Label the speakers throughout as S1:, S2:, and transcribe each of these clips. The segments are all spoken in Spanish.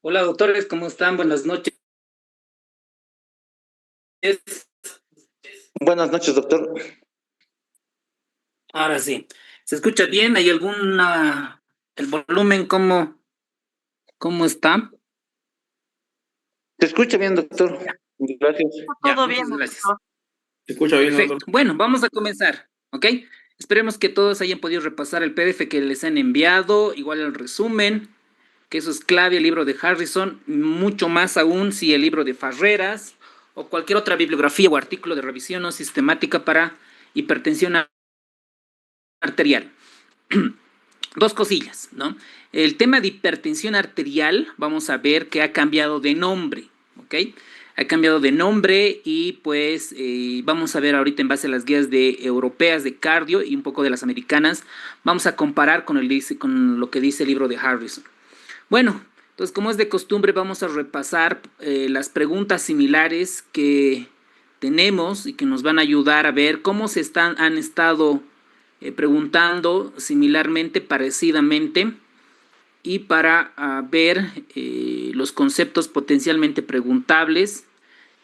S1: Hola doctores, ¿cómo están? Buenas noches.
S2: Buenas noches, doctor.
S1: Ahora sí, ¿se escucha bien? ¿Hay el volumen cómo está?
S2: ¿Se escucha bien, doctor? Gracias.
S1: Ya,
S3: Todo bien,
S1: muchas gracias.
S3: doctor.
S4: ¿Se escucha bien,
S1: Perfecto.
S4: doctor?
S1: Bueno, vamos a comenzar, ¿ok? Esperemos que todos hayan podido repasar el PDF que les han enviado, igual el resumen, que eso es clave, el libro de Harrison, mucho más aún si el libro de Farreras o cualquier otra bibliografía o artículo de revisión no sistemática para hipertensión arterial. Dos cosillas, ¿no? El tema de hipertensión arterial, vamos a ver que ha cambiado de nombre, ¿ok? Ha cambiado de nombre y pues vamos a ver ahorita en base a las guías europeas de cardio y un poco de las americanas, vamos a comparar con lo que dice el libro de Harrison. Bueno, entonces como es de costumbre vamos a repasar las preguntas similares que tenemos y que nos van a ayudar a ver cómo han estado preguntando similarmente, parecidamente, y para ver los conceptos potencialmente preguntables,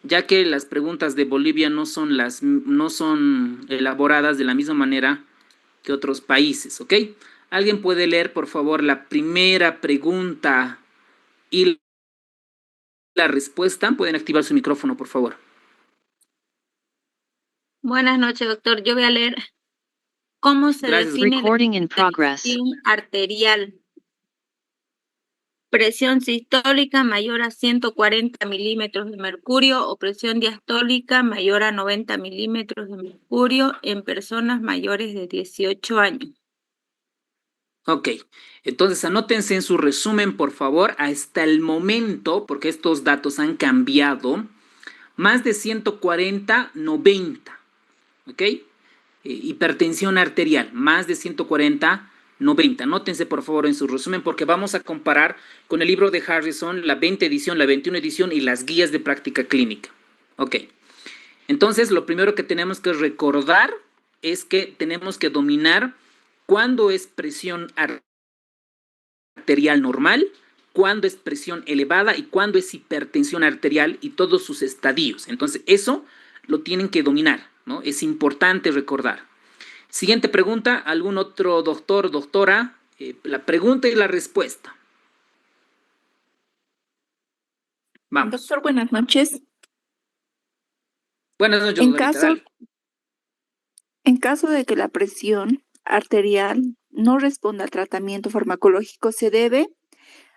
S1: ya que las preguntas de Bolivia no son elaboradas de la misma manera que otros países, ¿ok? ¿Alguien puede leer, por favor, la primera pregunta y la respuesta? Pueden activar su micrófono, por favor.
S3: Buenas noches, doctor. Yo voy a leer cómo se
S1: Gracias.
S3: define la
S5: Recording in progress.
S3: presión arterial. Presión sistólica mayor a 140 milímetros de mercurio o presión diastólica mayor a 90 milímetros de mercurio en personas mayores de 18 años.
S1: Ok, entonces anótense en su resumen, por favor, hasta el momento, porque estos datos han cambiado, más de 140, 90, ¿ok? Hipertensión arterial, más de 140, 90. Anótense, por favor, en su resumen, porque vamos a comparar con el libro de Harrison, la 20 edición, la 21 edición y las guías de práctica clínica. Ok, entonces lo primero que tenemos que recordar es que tenemos que dominar cuándo es presión arterial normal, cuándo es presión elevada y cuándo es hipertensión arterial y todos sus estadios. Entonces, eso lo tienen que dominar, ¿no? Es importante recordar. Siguiente pregunta, ¿algún otro doctor, doctora? La pregunta y la respuesta. Vamos.
S6: Doctor, buenas noches.
S1: Buenas noches,
S6: En
S1: doctorita,
S6: caso,
S1: dale.
S6: en caso de que la presión arterial no responda al tratamiento farmacológico, se debe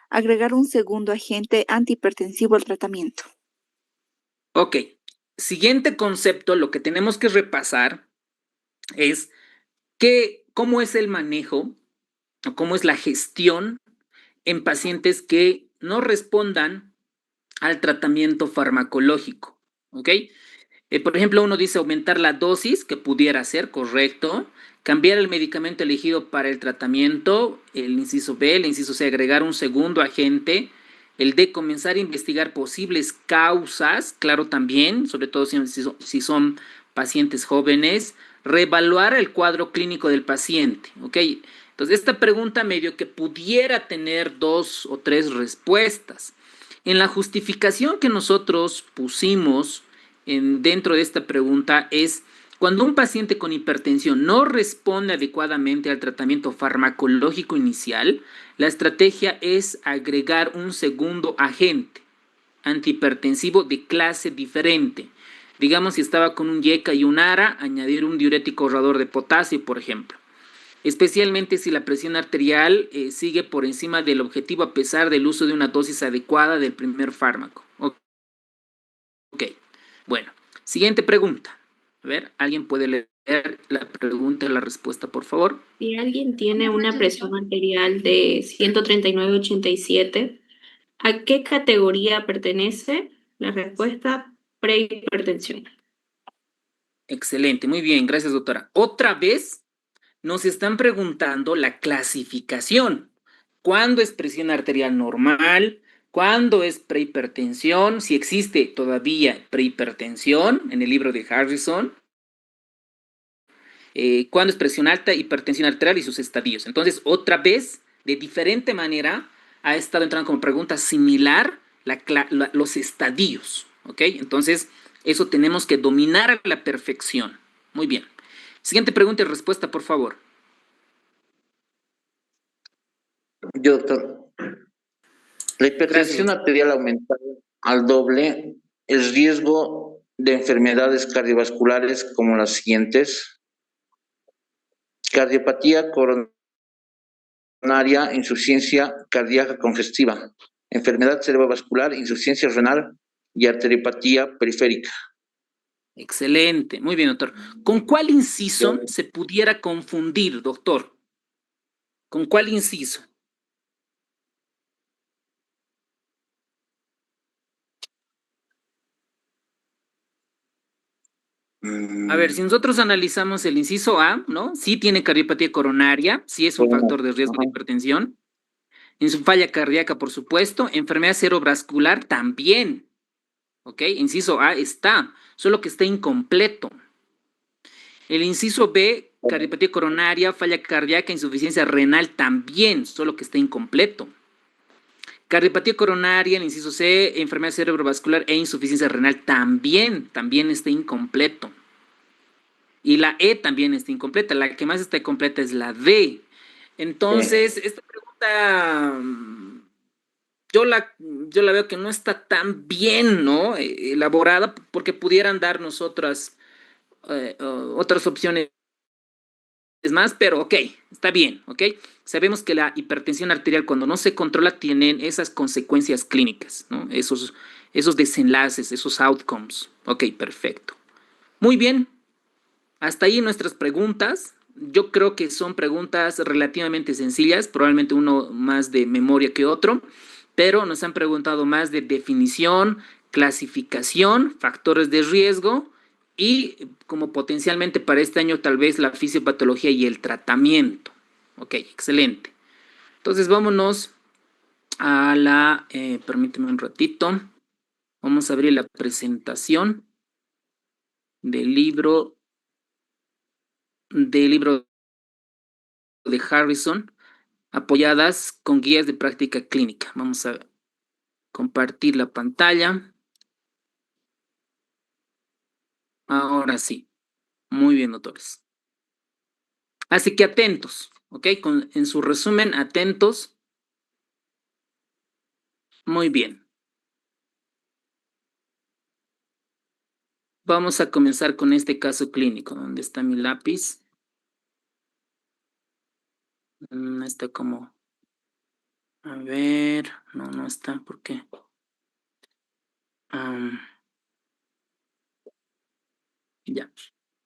S6: agregar un segundo agente antihipertensivo al tratamiento.
S1: Ok, siguiente concepto, lo que tenemos que repasar es cómo es el manejo o cómo es la gestión en pacientes que no respondan al tratamiento farmacológico, ¿ok? Por ejemplo, uno dice aumentar la dosis, que pudiera ser correcto, cambiar el medicamento elegido para el tratamiento, el inciso B, el inciso C, agregar un segundo agente, el D, comenzar a investigar posibles causas, claro también, sobre todo si son pacientes jóvenes, reevaluar el cuadro clínico del paciente, ¿ok? Entonces, esta pregunta medio que pudiera tener dos o tres respuestas. En la justificación que nosotros pusimos dentro de esta pregunta es cuando un paciente con hipertensión no responde adecuadamente al tratamiento farmacológico inicial, la estrategia es agregar un segundo agente antihipertensivo de clase diferente. Digamos, si estaba con un YECA y un ARA, añadir un diurético ahorrador de potasio, por ejemplo. Especialmente si la presión arterial sigue por encima del objetivo a pesar del uso de una dosis adecuada del primer fármaco. Ok, bueno, siguiente pregunta. A ver, ¿alguien puede leer la pregunta y la respuesta, por favor?
S7: Si alguien tiene una presión arterial de 139/87, ¿a qué categoría pertenece? La respuesta, prehipertensión.
S1: Excelente, muy bien, gracias doctora. Otra vez nos están preguntando la clasificación. ¿Cuándo es presión arterial normal? ¿Cuándo es prehipertensión? Si existe todavía prehipertensión en el libro de Harrison. ¿Cuándo es presión alta, hipertensión arterial y sus estadios? Entonces, otra vez, de diferente manera, ha estado entrando como pregunta similar los estadios, ¿ok? Entonces, eso tenemos que dominar a la perfección. Muy bien. Siguiente pregunta y respuesta, por favor.
S2: Yo, doctor. La hipertensión
S1: Gracias.
S2: arterial aumentada al doble, el riesgo de enfermedades cardiovasculares como las siguientes: cardiopatía coronaria, insuficiencia cardíaca congestiva, enfermedad cerebrovascular, insuficiencia renal y arteriopatía periférica.
S1: Excelente. Muy bien, doctor. ¿Con cuál inciso se pudiera confundir, doctor? ¿Con cuál inciso? A ver, si nosotros analizamos el inciso A, ¿no? Sí tiene cardiopatía coronaria, sí es un factor de riesgo de hipertensión. En su falla cardíaca, por supuesto. Enfermedad cerebrovascular también. ¿Ok? Inciso A está, solo que está incompleto. El inciso B, cardiopatía coronaria, falla cardíaca, insuficiencia renal también, solo que está incompleto. Cardiopatía coronaria, el inciso C, enfermedad cerebrovascular e insuficiencia renal también está incompleto. Y la E también está incompleta. La que más está completa es la D. Entonces, esta pregunta yo la veo que no está tan bien, ¿no? Elaborada, porque pudieran darnos otras opciones más, pero ok, está bien, ok. Sabemos que la hipertensión arterial, cuando no se controla, tienen esas consecuencias clínicas, ¿no? Esos desenlaces, esos outcomes. Ok, perfecto. Muy bien. Hasta ahí nuestras preguntas. Yo creo que son preguntas relativamente sencillas, probablemente uno más de memoria que otro, pero nos han preguntado más de definición, clasificación, factores de riesgo y como potencialmente para este año tal vez la fisiopatología y el tratamiento. Ok, excelente. Entonces vámonos a permíteme un ratito, vamos a abrir la presentación del libro de Harrison, apoyadas con guías de práctica clínica. Vamos a compartir la pantalla. Ahora sí. Muy bien, doctores. Así que atentos, ¿ok? En su resumen, atentos. Muy bien. Vamos a comenzar con este caso clínico. ¿Dónde está mi lápiz? Está como... A ver... No está. ¿Por qué? Ya.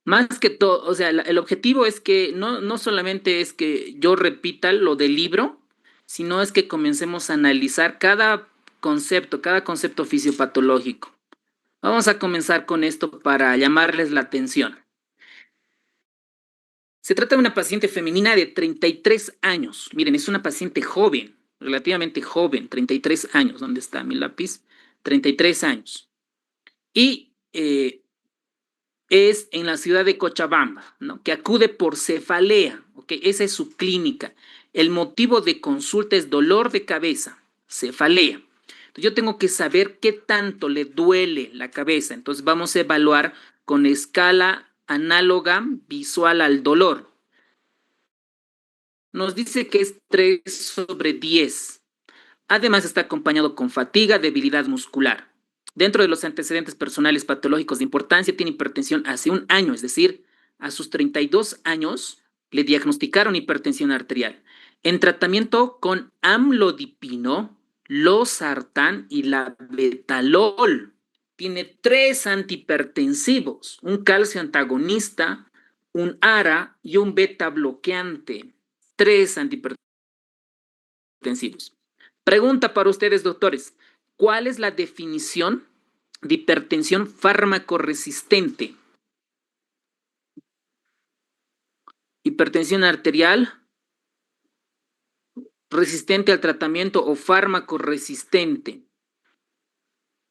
S1: Más que todo, o sea, el objetivo es que no solamente es que yo repita lo del libro, sino es que comencemos a analizar cada concepto fisiopatológico. Vamos a comenzar con esto para llamarles la atención. Se trata de una paciente femenina de 33 años. Miren, es una paciente joven, relativamente joven, 33 años. ¿Dónde está mi lápiz? 33 años. Y es en la ciudad de Cochabamba, ¿no? Que acude por cefalea, ¿ok? Esa es su clínica. El motivo de consulta es dolor de cabeza, cefalea. Entonces, yo tengo que saber qué tanto le duele la cabeza. Entonces vamos a evaluar con escala análoga visual al dolor. Nos dice que es 3/10. Además está acompañado con fatiga, debilidad muscular. Dentro de los antecedentes personales patológicos de importancia, tiene hipertensión hace un año, es decir, a sus 32 años le diagnosticaron hipertensión arterial. En tratamiento con amlodipino, losartán y labetalol. Tiene 3 antihipertensivos, un calcio antagonista, un ARA y un beta bloqueante. 3 antihipertensivos. Pregunta para ustedes, doctores. ¿Cuál es la definición de hipertensión fármaco-resistente? Hipertensión arterial resistente al tratamiento o fármaco-resistente.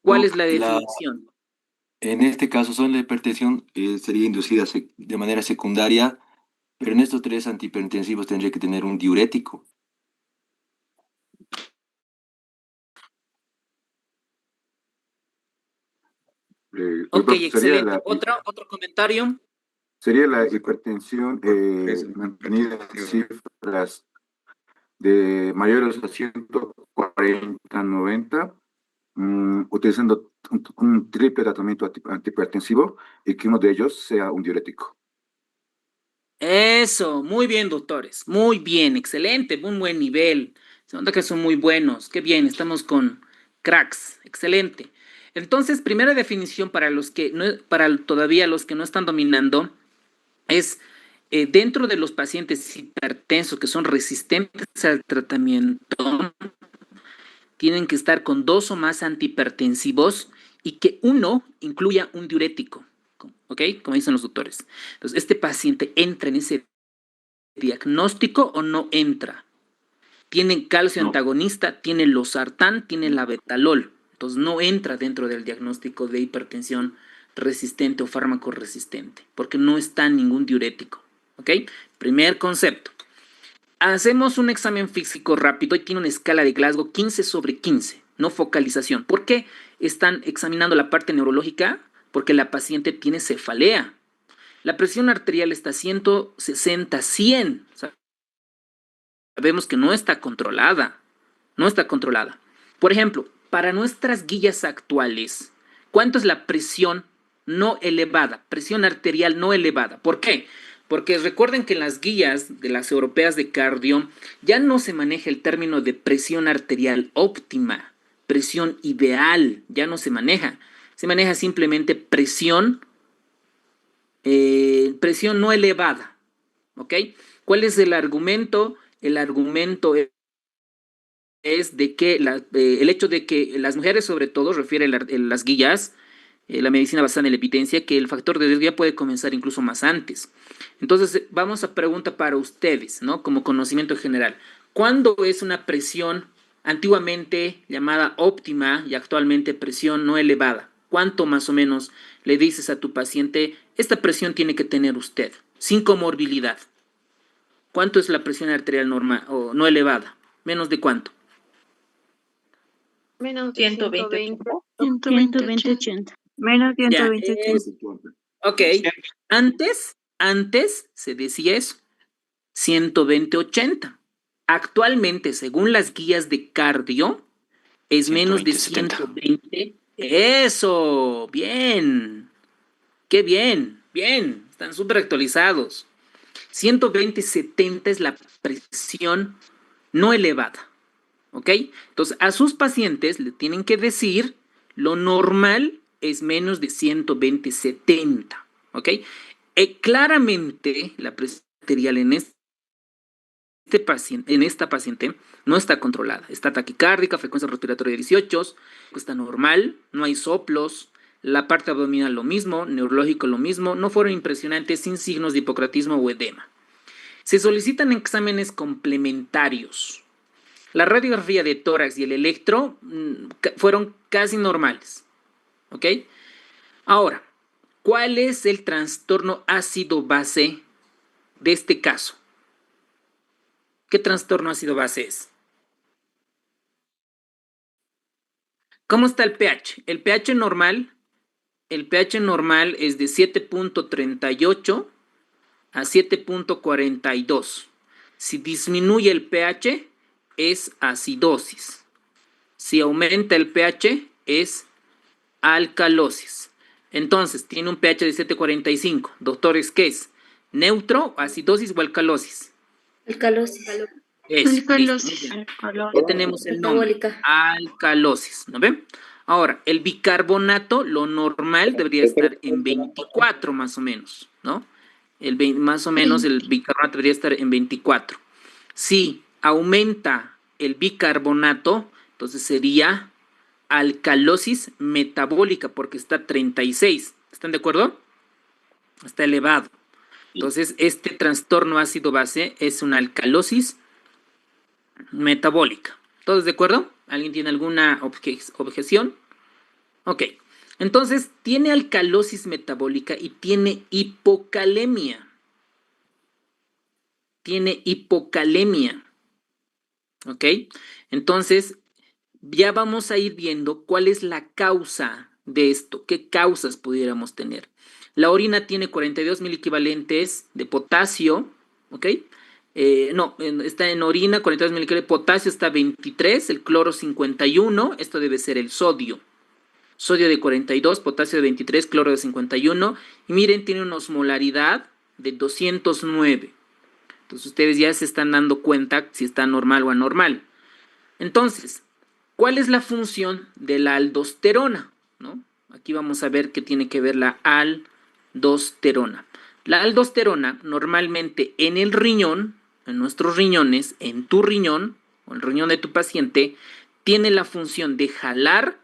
S1: ¿Cuál es la definición?
S4: En este caso, solo la hipertensión sería inducida de manera secundaria, pero en estos 3 antihipertensivos tendría que tener un diurético.
S1: Ok,
S4: sería
S1: excelente. ¿Otro comentario?
S4: sería la hipertensión mantenida en cifras de mayores a 140-90, utilizando un triple tratamiento antihipertensivo y que uno de ellos sea un diurético.
S1: Eso, muy bien, doctores. Muy bien, excelente, un buen nivel. Se nota que son muy buenos. Qué bien, estamos con cracks. Excelente. Entonces, primera definición para los que no, para todavía los que no están dominando, es dentro de los pacientes hipertensos que son resistentes al tratamiento, tienen que estar con 2 o más antihipertensivos y que uno incluya un diurético, ¿ok? Como dicen los doctores. Entonces, este paciente entra en ese diagnóstico o no entra. Tiene calcio antagonista, tiene losartán, tiene la betalol. Entonces, no entra dentro del diagnóstico de hipertensión resistente o fármaco resistente, porque no está ningún diurético, ¿ok? Primer concepto. Hacemos un examen físico rápido y tiene una escala de Glasgow 15/15, no focalización. ¿Por qué están examinando la parte neurológica? Porque la paciente tiene cefalea. La presión arterial está 160/100. Sabemos que no está controlada. No está controlada. Por ejemplo, para nuestras guías actuales, ¿cuánto es la presión no elevada? Presión arterial no elevada. ¿Por qué? Porque recuerden que en las guías de las europeas de cardio ya no se maneja el término de presión arterial óptima, presión ideal, ya no se maneja. Se maneja simplemente presión no elevada. ¿Ok? ¿Cuál es el argumento? El argumento es de que el hecho de que las mujeres, sobre todo, refiere las guías, la medicina basada en la evidencia, que el factor de riesgo ya puede comenzar incluso más antes. Entonces, vamos a pregunta para ustedes, ¿no? Como conocimiento general. ¿Cuándo es una presión antiguamente llamada óptima y actualmente presión no elevada? ¿Cuánto más o menos le dices a tu paciente, esta presión tiene que tener usted, sin comorbilidad? ¿Cuánto es la presión arterial normal o no elevada? ¿Menos de cuánto?
S7: Menos de 120.
S3: 120-80. Menos de
S1: Ya,
S3: 120-80.
S1: ok. Antes se decía eso, 120/80. Actualmente, según las guías de cardio, es menos de 120. Eso, bien. Qué bien, bien. Están súper actualizados. 120/70 es la presión no elevada. ¿Ok? Entonces, a sus pacientes le tienen que decir lo normal es menos de 120/70. ¿Ok? Claramente, la presión arterial en esta paciente no está controlada. Está taquicárdica, frecuencia respiratoria de 18, está normal, no hay soplos, la parte abdominal lo mismo, neurológico lo mismo, no fueron impresionantes sin signos de hipocratismo o edema. Se solicitan exámenes complementarios. La radiografía de tórax y el electro fueron casi normales. ¿Ok? Ahora, ¿cuál es el trastorno ácido-base de este caso? ¿Qué trastorno ácido-base es? ¿Cómo está el pH? El pH normal es de 7.38 a 7.42. Si disminuye el pH, es acidosis. Si aumenta el pH, es alcalosis. Entonces, tiene un pH de 7.45. Doctores, ¿qué es? ¿Neutro, acidosis o alcalosis?
S5: Alcalosis.
S1: Alcalosis. Ya tenemos el nombre. Alcalosis, ¿no ven? Ahora, el bicarbonato, lo normal debería estar en 24 más o menos, ¿no? Más o menos el bicarbonato debería estar en 24. Si aumenta el bicarbonato, entonces sería alcalosis metabólica porque está 36. ¿Están de acuerdo? Está elevado. Entonces, este trastorno ácido-base es una alcalosis metabólica. ¿Todos de acuerdo? ¿Alguien tiene alguna objeción? Ok. Entonces, tiene alcalosis metabólica y tiene hipocalemia. Tiene hipocalemia. ¿Ok? Entonces, ya vamos a ir viendo cuál es la causa de esto? ¿Qué causas pudiéramos tener? La orina tiene 42 mil equivalentes de potasio, ¿ok? Está en orina 42 mil equivalentes, potasio está 23, el cloro 51, esto debe ser el sodio. Sodio de 42, potasio de 23, cloro de 51, y miren, tiene una osmolaridad de 209. Entonces ustedes ya se están dando cuenta si está normal o anormal. Entonces, ¿cuál es la función de la aldosterona? ¿No? Aquí vamos a ver qué tiene que ver la aldosterona. La aldosterona normalmente en el riñón, en nuestros riñones, en tu riñón o el riñón de tu paciente, tiene la función de jalar,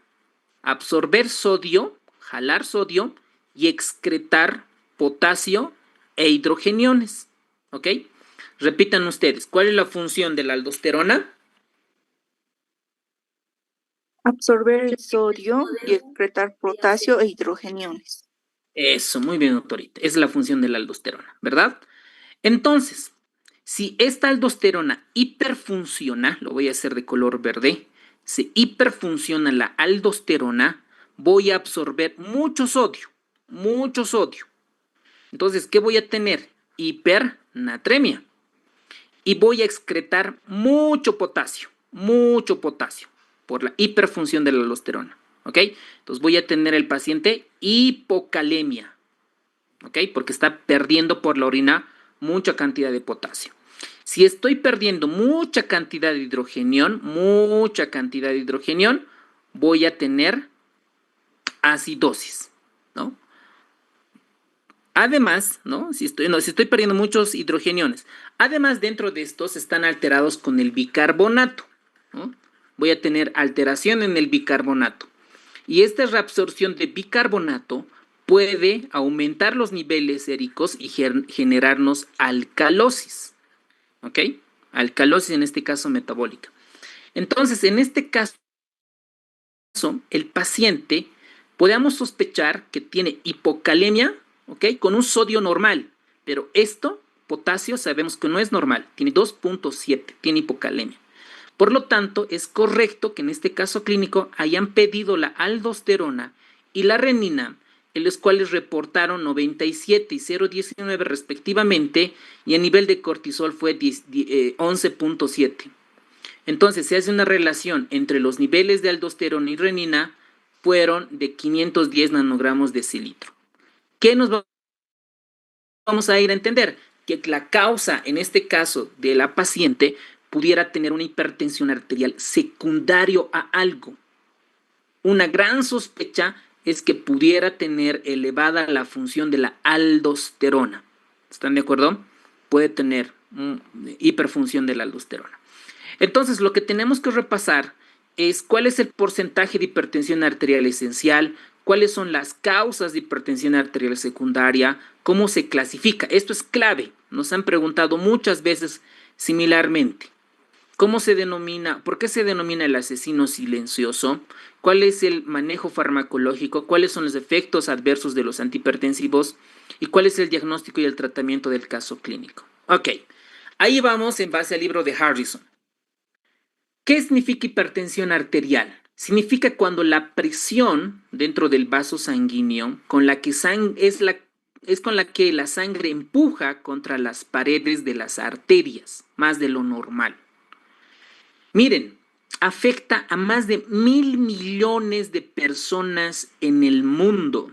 S1: absorber sodio, jalar sodio y excretar potasio e hidrogeniones. ¿Ok? Repitan ustedes, ¿cuál es la función de la aldosterona?
S6: Absorber el sodio y excretar potasio e hidrogeniones.
S1: Eso, muy bien, doctorita. Esa es la función de la aldosterona, ¿verdad? Entonces, si esta aldosterona hiperfunciona, lo voy a hacer de color verde, si hiperfunciona la aldosterona, voy a absorber mucho sodio, mucho sodio. Entonces, ¿qué voy a tener? Hipernatremia. Y voy a excretar mucho potasio por la hiperfunción de la aldosterona, ¿ok? Entonces voy a tener el paciente hipocalemia, ¿ok? Porque está perdiendo por la orina mucha cantidad de potasio. Si estoy perdiendo mucha cantidad de hidrogenión, voy a tener acidosis, ¿no? Además, ¿no? Si estoy perdiendo muchos hidrogeniones. Además, dentro de estos están alterados con el bicarbonato, ¿no? Voy a tener alteración en el bicarbonato. Y esta reabsorción de bicarbonato puede aumentar los niveles séricos y generarnos alcalosis, ¿ok? Alcalosis en este caso metabólica. Entonces, en este caso, el paciente podemos sospechar que tiene hipocalemia, ¿ok? Con un sodio normal, pero esto, potasio, sabemos que no es normal, tiene 2.7, tiene hipocalemia. Por lo tanto, es correcto que en este caso clínico hayan pedido la aldosterona y la renina, en los cuales reportaron 97 y 0.19 respectivamente, y el nivel de cortisol fue 11.7. Entonces, se hace una relación entre los niveles de aldosterona y renina, fueron de 510 nanogramos de decilitro. ¿Qué nos vamos a ir a entender? Que la causa, en este caso, de la paciente pudiera tener una hipertensión arterial secundario a algo. Una gran sospecha es que pudiera tener elevada la función de la aldosterona. ¿Están de acuerdo? Puede tener hiperfunción de la aldosterona. Entonces, lo que tenemos que repasar es cuál es el porcentaje de hipertensión arterial esencial, cuáles son las causas de hipertensión arterial secundaria, cómo se clasifica. Esto es clave. Nos han preguntado muchas veces similarmente. ¿Cómo se denomina? ¿Por qué se denomina el asesino silencioso? ¿Cuál es el manejo farmacológico? ¿Cuáles son los efectos adversos de los antihipertensivos? ¿Y cuál es el diagnóstico y el tratamiento del caso clínico? Ok, ahí vamos en base al libro de Harrison. ¿Qué significa hipertensión arterial? Significa cuando la presión dentro del vaso sanguíneo con la que es con la que la sangre empuja contra las paredes de las arterias, más de lo normal. Miren, afecta a más de 1.000 millones de personas en el mundo.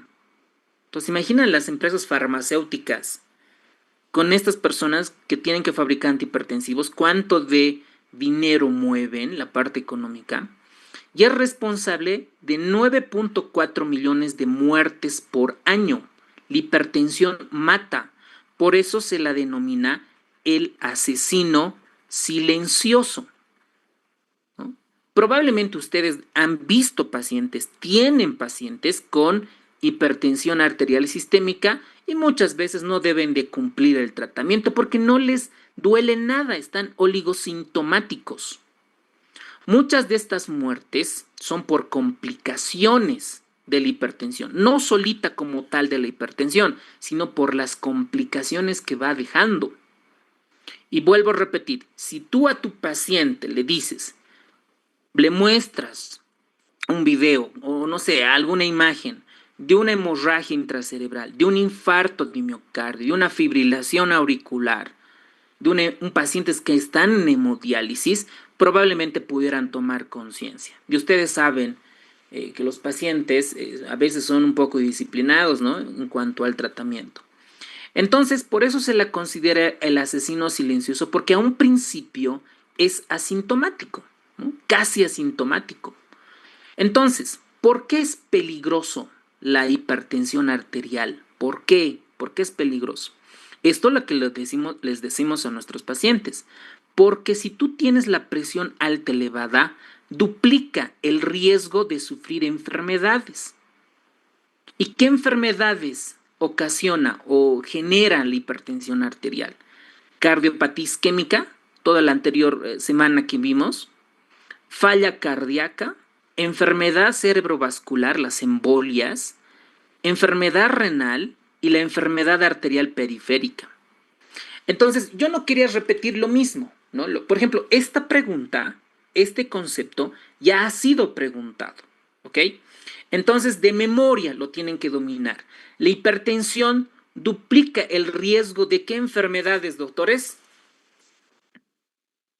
S1: Entonces, imaginan las empresas farmacéuticas con estas personas que tienen que fabricar antihipertensivos, cuánto de dinero mueven, la parte económica, y es responsable de 9.4 millones de muertes por año. La hipertensión mata, por eso se la denomina el asesino silencioso. Probablemente ustedes han visto pacientes, tienen pacientes con hipertensión arterial sistémica y muchas veces no deben de cumplir el tratamiento porque no les duele nada, están oligosintomáticos. Muchas de estas muertes son por complicaciones de la hipertensión, no solita como tal de la hipertensión, sino por las complicaciones que va dejando. Y vuelvo a repetir, si tú a tu paciente le dices, le muestras un video o no sé, alguna imagen de una hemorragia intracerebral, de un infarto de miocardio, de una fibrilación auricular, de un paciente que están en hemodiálisis, probablemente pudieran tomar conciencia. Y ustedes saben que los pacientes a veces son un poco disciplinados, ¿no? En cuanto al tratamiento. Entonces, por eso se la considera el asesino silencioso, porque a un principio es asintomático, ¿no? Casi asintomático. Entonces, ¿por qué es peligroso la hipertensión arterial? ¿Por qué? ¿Por qué es peligroso? Esto es lo que les decimos a nuestros pacientes. Porque si tú tienes la presión alta elevada, duplica el riesgo de sufrir enfermedades. ¿Y qué enfermedades ocasiona o genera la hipertensión arterial? Cardiopatía isquémica, toda la anterior semana que vimos, falla cardíaca, enfermedad cerebrovascular, las embolias, enfermedad renal y la enfermedad arterial periférica. Entonces, yo no quería repetir lo mismo, ¿no? Por ejemplo, esta pregunta, este concepto, ya ha sido preguntado, ¿ok? Entonces, de memoria lo tienen que dominar. La hipertensión duplica el riesgo de qué enfermedades, doctores.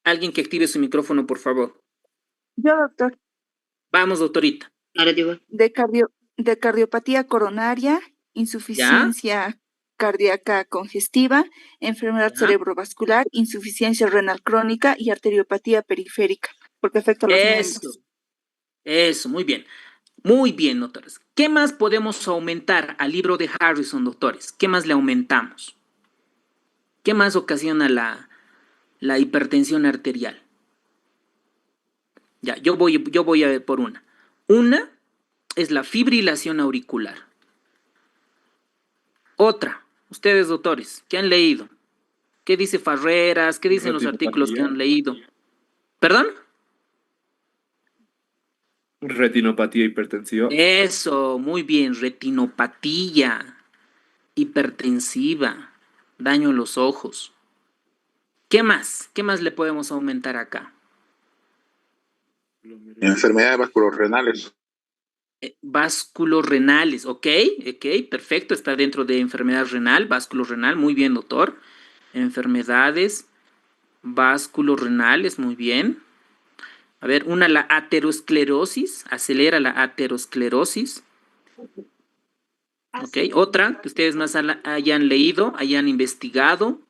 S1: Alguien que active su micrófono, por favor.
S6: Yo, doctor.
S1: Vamos, doctorita.
S6: De cardiopatía coronaria, insuficiencia cardíaca congestiva, enfermedad cerebrovascular, insuficiencia renal crónica y arteriopatía periférica, porque afecta a los miembros.
S1: Eso, muy bien. Muy bien, doctores. ¿Qué más podemos aumentar al libro de Harrison, doctores? ¿Qué más le aumentamos? ¿Qué más ocasiona la hipertensión arterial? Ya, yo voy a ver por una. Una es la fibrilación auricular. Otra, ustedes, doctores, ¿qué han leído? ¿Qué dice Farreras? ¿Qué dicen los artículos que han leído? ¿Perdón?
S5: Retinopatía hipertensiva.
S1: Eso, muy bien, retinopatía hipertensiva, daño en los ojos. ¿Qué más? ¿Qué más le podemos aumentar acá?
S8: Enfermedades vasculorrenales.
S1: Vasculorrenales, ok, perfecto, está dentro de enfermedad renal, vasculorrenal, muy bien, doctor. Enfermedades vasculorrenales, muy bien. A ver, la aterosclerosis, acelera la aterosclerosis. Ok, otra que ustedes más hayan leído, hayan investigado.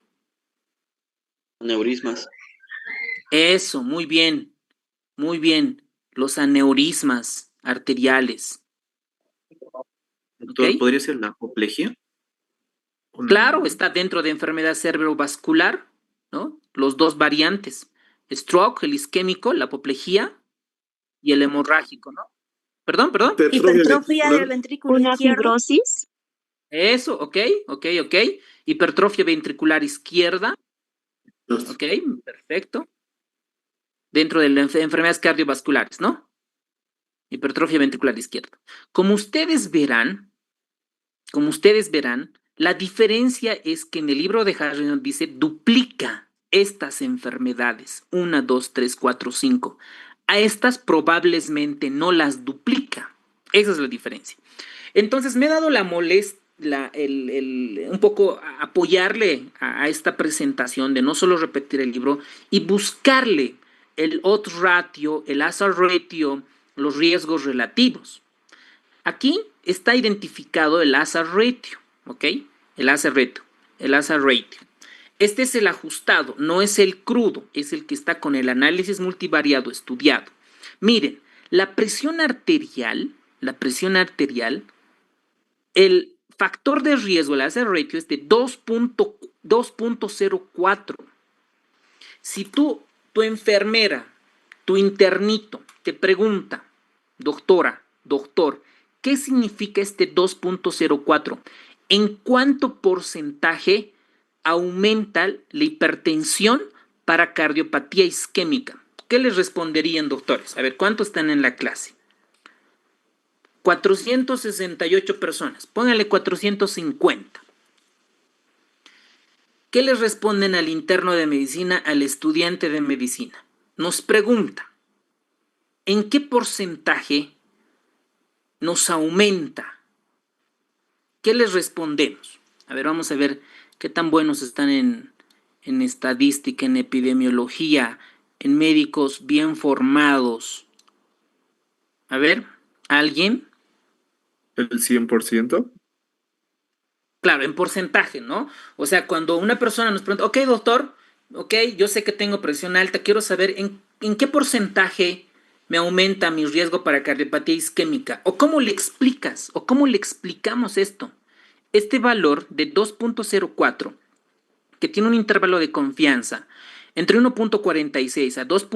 S9: Aneurismas.
S1: Eso, muy bien, los aneurismas arteriales.
S9: Doctor, ¿podría ser la apoplejía?
S1: Claro, está dentro de enfermedad cerebrovascular, ¿no? Los dos variantes, stroke, el isquémico, la apoplejía y el hemorrágico, ¿no? Perdón.
S10: Hipertrofia del ventrículo izquierdo.
S7: ¿Una fibrosis?
S1: Eso, ok. Hipertrofia ventricular izquierda. Ok, perfecto. Dentro de las enfermedades cardiovasculares, ¿no? Hipertrofia ventricular izquierda. Como ustedes verán, la diferencia es que en el libro de Harrison dice duplica estas enfermedades, 1, 2, 3, 4, 5. A estas probablemente no las duplica. Esa es la diferencia. Entonces me he dado la molestia, un poco apoyarle a esta presentación de no solo repetir el libro y buscarle el odds ratio, el hazard ratio, los riesgos relativos. Aquí está identificado el hazard ratio, ¿ok? El hazard ratio. Este es el ajustado, no es el crudo, es el que está con el análisis multivariado estudiado. Miren, la presión arterial, el factor de riesgo, el hazard ratio, es de 2.04. Si tu enfermera, tu internito, te pregunta, doctor, ¿qué significa este 2.04? ¿En cuánto porcentaje aumenta la hipertensión para cardiopatía isquémica? ¿Qué les responderían, doctores? A ver, ¿cuántos están en la clase? 468 personas. Pónganle 450. ¿Qué les responden al interno de medicina, al estudiante de medicina? Nos pregunta, ¿en qué porcentaje nos aumenta. ¿Qué les respondemos? A ver, vamos a ver qué tan buenos están en estadística, en epidemiología, en médicos bien formados. A ver, ¿alguien?
S5: ¿El 100%?
S1: Claro, en porcentaje, ¿no? O sea, cuando una persona nos pregunta, ok, doctor, ok, yo sé que tengo presión alta, quiero saber en qué porcentaje me aumenta mi riesgo para cardiopatía isquémica. ¿O cómo le explicas? ¿O cómo le explicamos esto? Este valor de 2.04, que tiene un intervalo de confianza entre 1.46 a 2.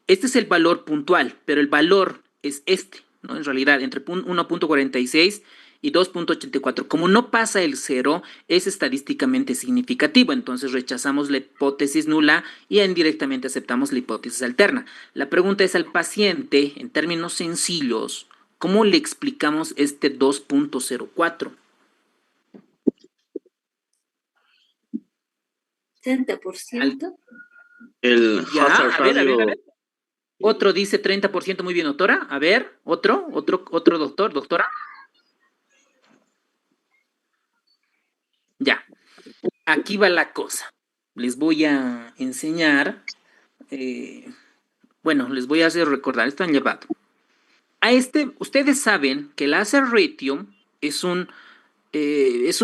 S1: Este es el valor puntual, pero el valor es este, ¿no? En realidad, entre 1.46 y 2.84. Como no pasa el 0, es estadísticamente significativo, entonces rechazamos la hipótesis nula y indirectamente aceptamos la hipótesis alterna. La pregunta es al paciente, en términos sencillos, ¿cómo le explicamos este 2.04?
S10: 30%.
S2: El
S1: Ya,
S2: hazard
S1: a ver.
S2: ratio,
S1: Otro dice 30%, muy bien, doctora. A ver, otro doctor, doctora. Ya, aquí va la cosa. Les voy a enseñar, les voy a hacer recordar, están llevado. Ustedes saben que el hazard ratio es un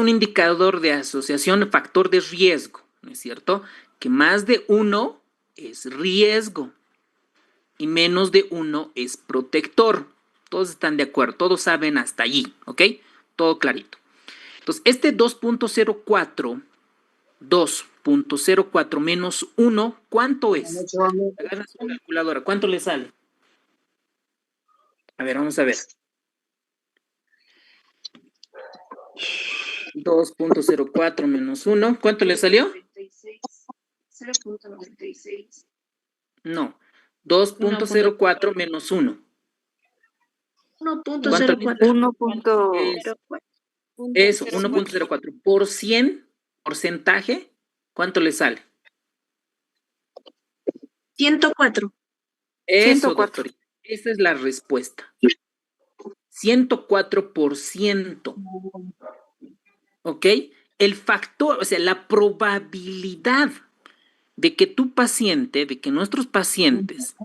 S1: indicador de asociación factor de riesgo, ¿no es cierto? Que más de 1 es riesgo y menos de 1 es protector. Todos están de acuerdo, todos saben hasta allí, ¿ok? Todo clarito. Entonces, este 2.04 menos 1, ¿cuánto es? Agarra su calculadora, ¿cuánto le sale? A ver, vamos a ver. 2.04 menos 1, ¿cuánto le salió?
S7: 0.96.
S1: No, 2.04 menos 1.
S7: 1.04.
S1: Eso, 1.04. Por 100, porcentaje, ¿cuánto le sale?
S10: 104.
S1: Eso,
S6: 104.
S1: doctor. Esa es la respuesta. 104%. ¿Ok? El factor, o sea, la probabilidad de que tu paciente, de que nuestros pacientes,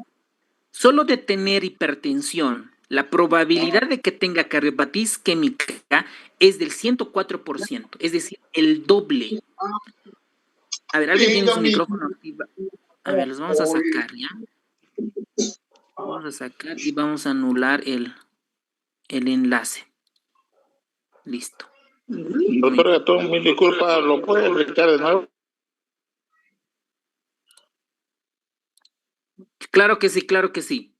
S1: solo de tener hipertensión, la probabilidad de que tenga cardiopatía isquémica es del 104%, es decir, el doble. A ver, ¿alguien tiene su micrófono activo? A ver, los vamos a sacar, ¿ya? Vamos a sacar y vamos a anular el enlace. Listo.
S8: Doctor Gatón, mil disculpas, ¿lo puede explicar de nuevo?
S1: Claro que sí, claro que sí.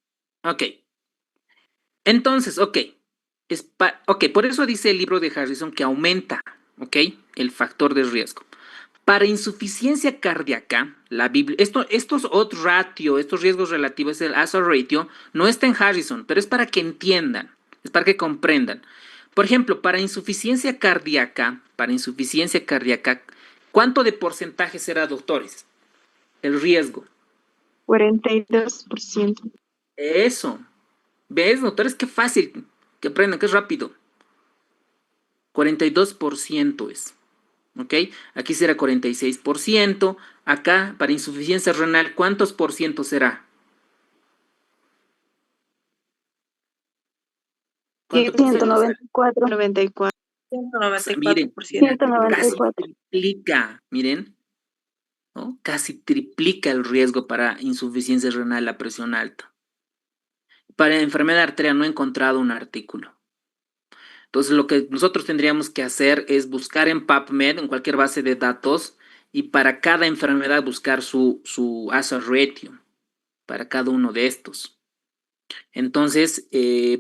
S1: Ok. Entonces, ok. Por eso dice el libro de Harrison que aumenta, ok, el factor de riesgo. Para insuficiencia cardíaca, la Biblia, estos odds ratio, estos riesgos relativos, el hazard ratio, no está en Harrison, pero es para que entiendan, es para que comprendan. Por ejemplo, para insuficiencia cardíaca, ¿cuánto de porcentaje será, doctores? El riesgo.
S7: 42%.
S1: Eso. ¿Ves, doctores? Qué fácil, que aprendan, qué rápido. 42% es. ¿Ok? Aquí será 46%. Acá, para insuficiencia renal, ¿cuántos por ciento será? ¿Cuánto por ciento?
S7: 194. 94.
S10: 194%.
S1: Miren,
S6: 194.
S1: casi triplica, miren, ¿no? Casi triplica el riesgo para insuficiencia renal, la presión alta. Para enfermedad arterial no he encontrado un artículo. Entonces, lo que nosotros tendríamos que hacer es buscar en PubMed, en cualquier base de datos, y para cada enfermedad buscar su hazard ratio, para cada uno de estos. Entonces,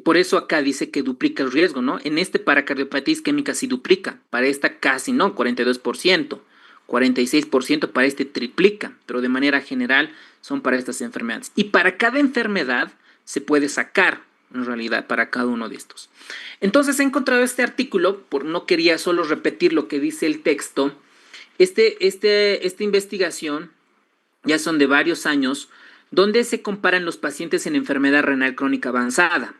S1: por eso acá dice que duplica el riesgo, ¿no? En para cardiopatía isquémica sí duplica, para esta casi no, 42%, 46% para este triplica, pero de manera general son para estas enfermedades. Y para cada enfermedad se puede sacar, en realidad, para cada uno de estos. Entonces he encontrado este artículo, no quería solo repetir lo que dice el texto. Esta investigación ya son de varios años, donde se comparan los pacientes en enfermedad renal crónica avanzada.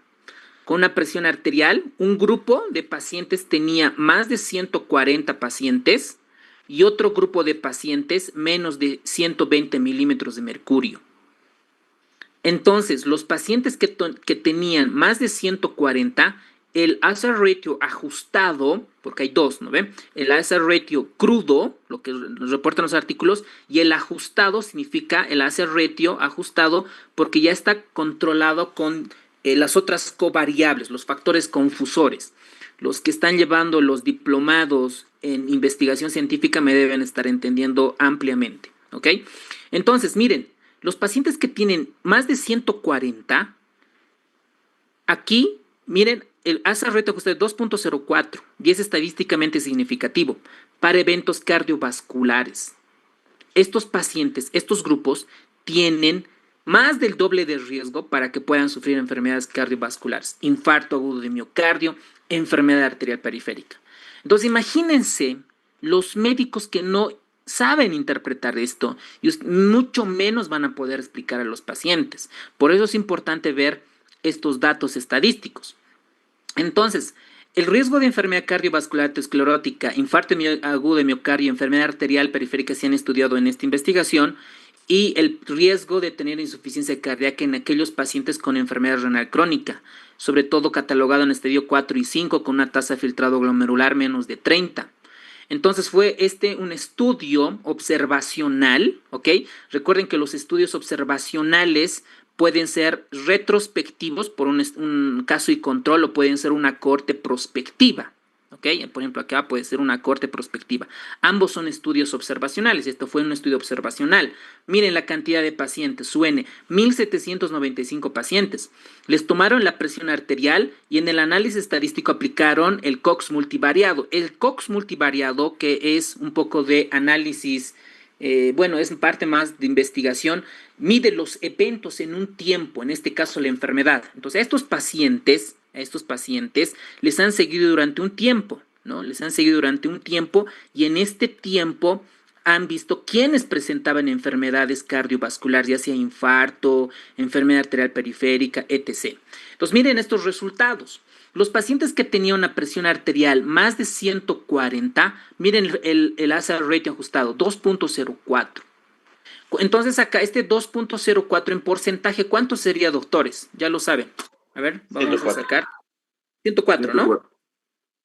S1: con una presión arterial, un grupo de pacientes tenía más de 140 pacientes y otro grupo de pacientes menos de 120 milímetros de mercurio. Entonces, los pacientes que tenían más de 140, el hazard ratio ajustado, porque hay dos, ¿no ven? El hazard ratio crudo, lo que nos reportan los artículos, y el ajustado significa el hazard ratio ajustado porque ya está controlado con las otras covariables, los factores confusores. Los que están llevando los diplomados en investigación científica me deben estar entendiendo ampliamente, ¿ok? Entonces, miren, los pacientes que tienen más de 140, aquí, miren, el hazard ratio ajustado es 2.04 y es estadísticamente significativo para eventos cardiovasculares. Estos pacientes, estos grupos, tienen más del doble de riesgo para que puedan sufrir enfermedades cardiovasculares, infarto agudo de miocardio, enfermedad arterial periférica. Entonces, imagínense los médicos que no saben interpretar esto y mucho menos van a poder explicar a los pacientes. Por eso es importante ver estos datos estadísticos. Entonces, el riesgo de enfermedad cardiovascular aterosclerótica, infarto agudo de miocardio y enfermedad arterial periférica se han estudiado en esta investigación, y el riesgo de tener insuficiencia cardíaca en aquellos pacientes con enfermedad renal crónica, sobre todo catalogado en estadio 4 y 5 con una tasa de filtrado glomerular menos de 30. Entonces fue un estudio observacional, ¿ok? Recuerden que los estudios observacionales pueden ser retrospectivos por un caso y control o pueden ser una cohorte prospectiva. ¿Ok? Por ejemplo, acá puede ser una cohorte prospectiva. Ambos son estudios observacionales. Esto fue un estudio observacional. Miren la cantidad de pacientes. Suene, 1,795 pacientes. Les tomaron la presión arterial y en el análisis estadístico aplicaron el Cox multivariado. El Cox multivariado, que es un poco de análisis, es parte más de investigación, mide los eventos en un tiempo, en este caso la enfermedad. Entonces, a estos pacientes les han seguido durante un tiempo, ¿no? Les han seguido durante un tiempo y en este tiempo han visto quiénes presentaban enfermedades cardiovasculares, ya sea infarto, enfermedad arterial periférica, etc. Entonces, miren estos resultados. Los pacientes que tenían una presión arterial más de 140, miren el hazard ratio ajustado, 2.04. Entonces, acá este 2.04 en porcentaje, ¿cuánto sería, doctores? Ya lo saben. A ver, vamos a sacar 104, ¿no?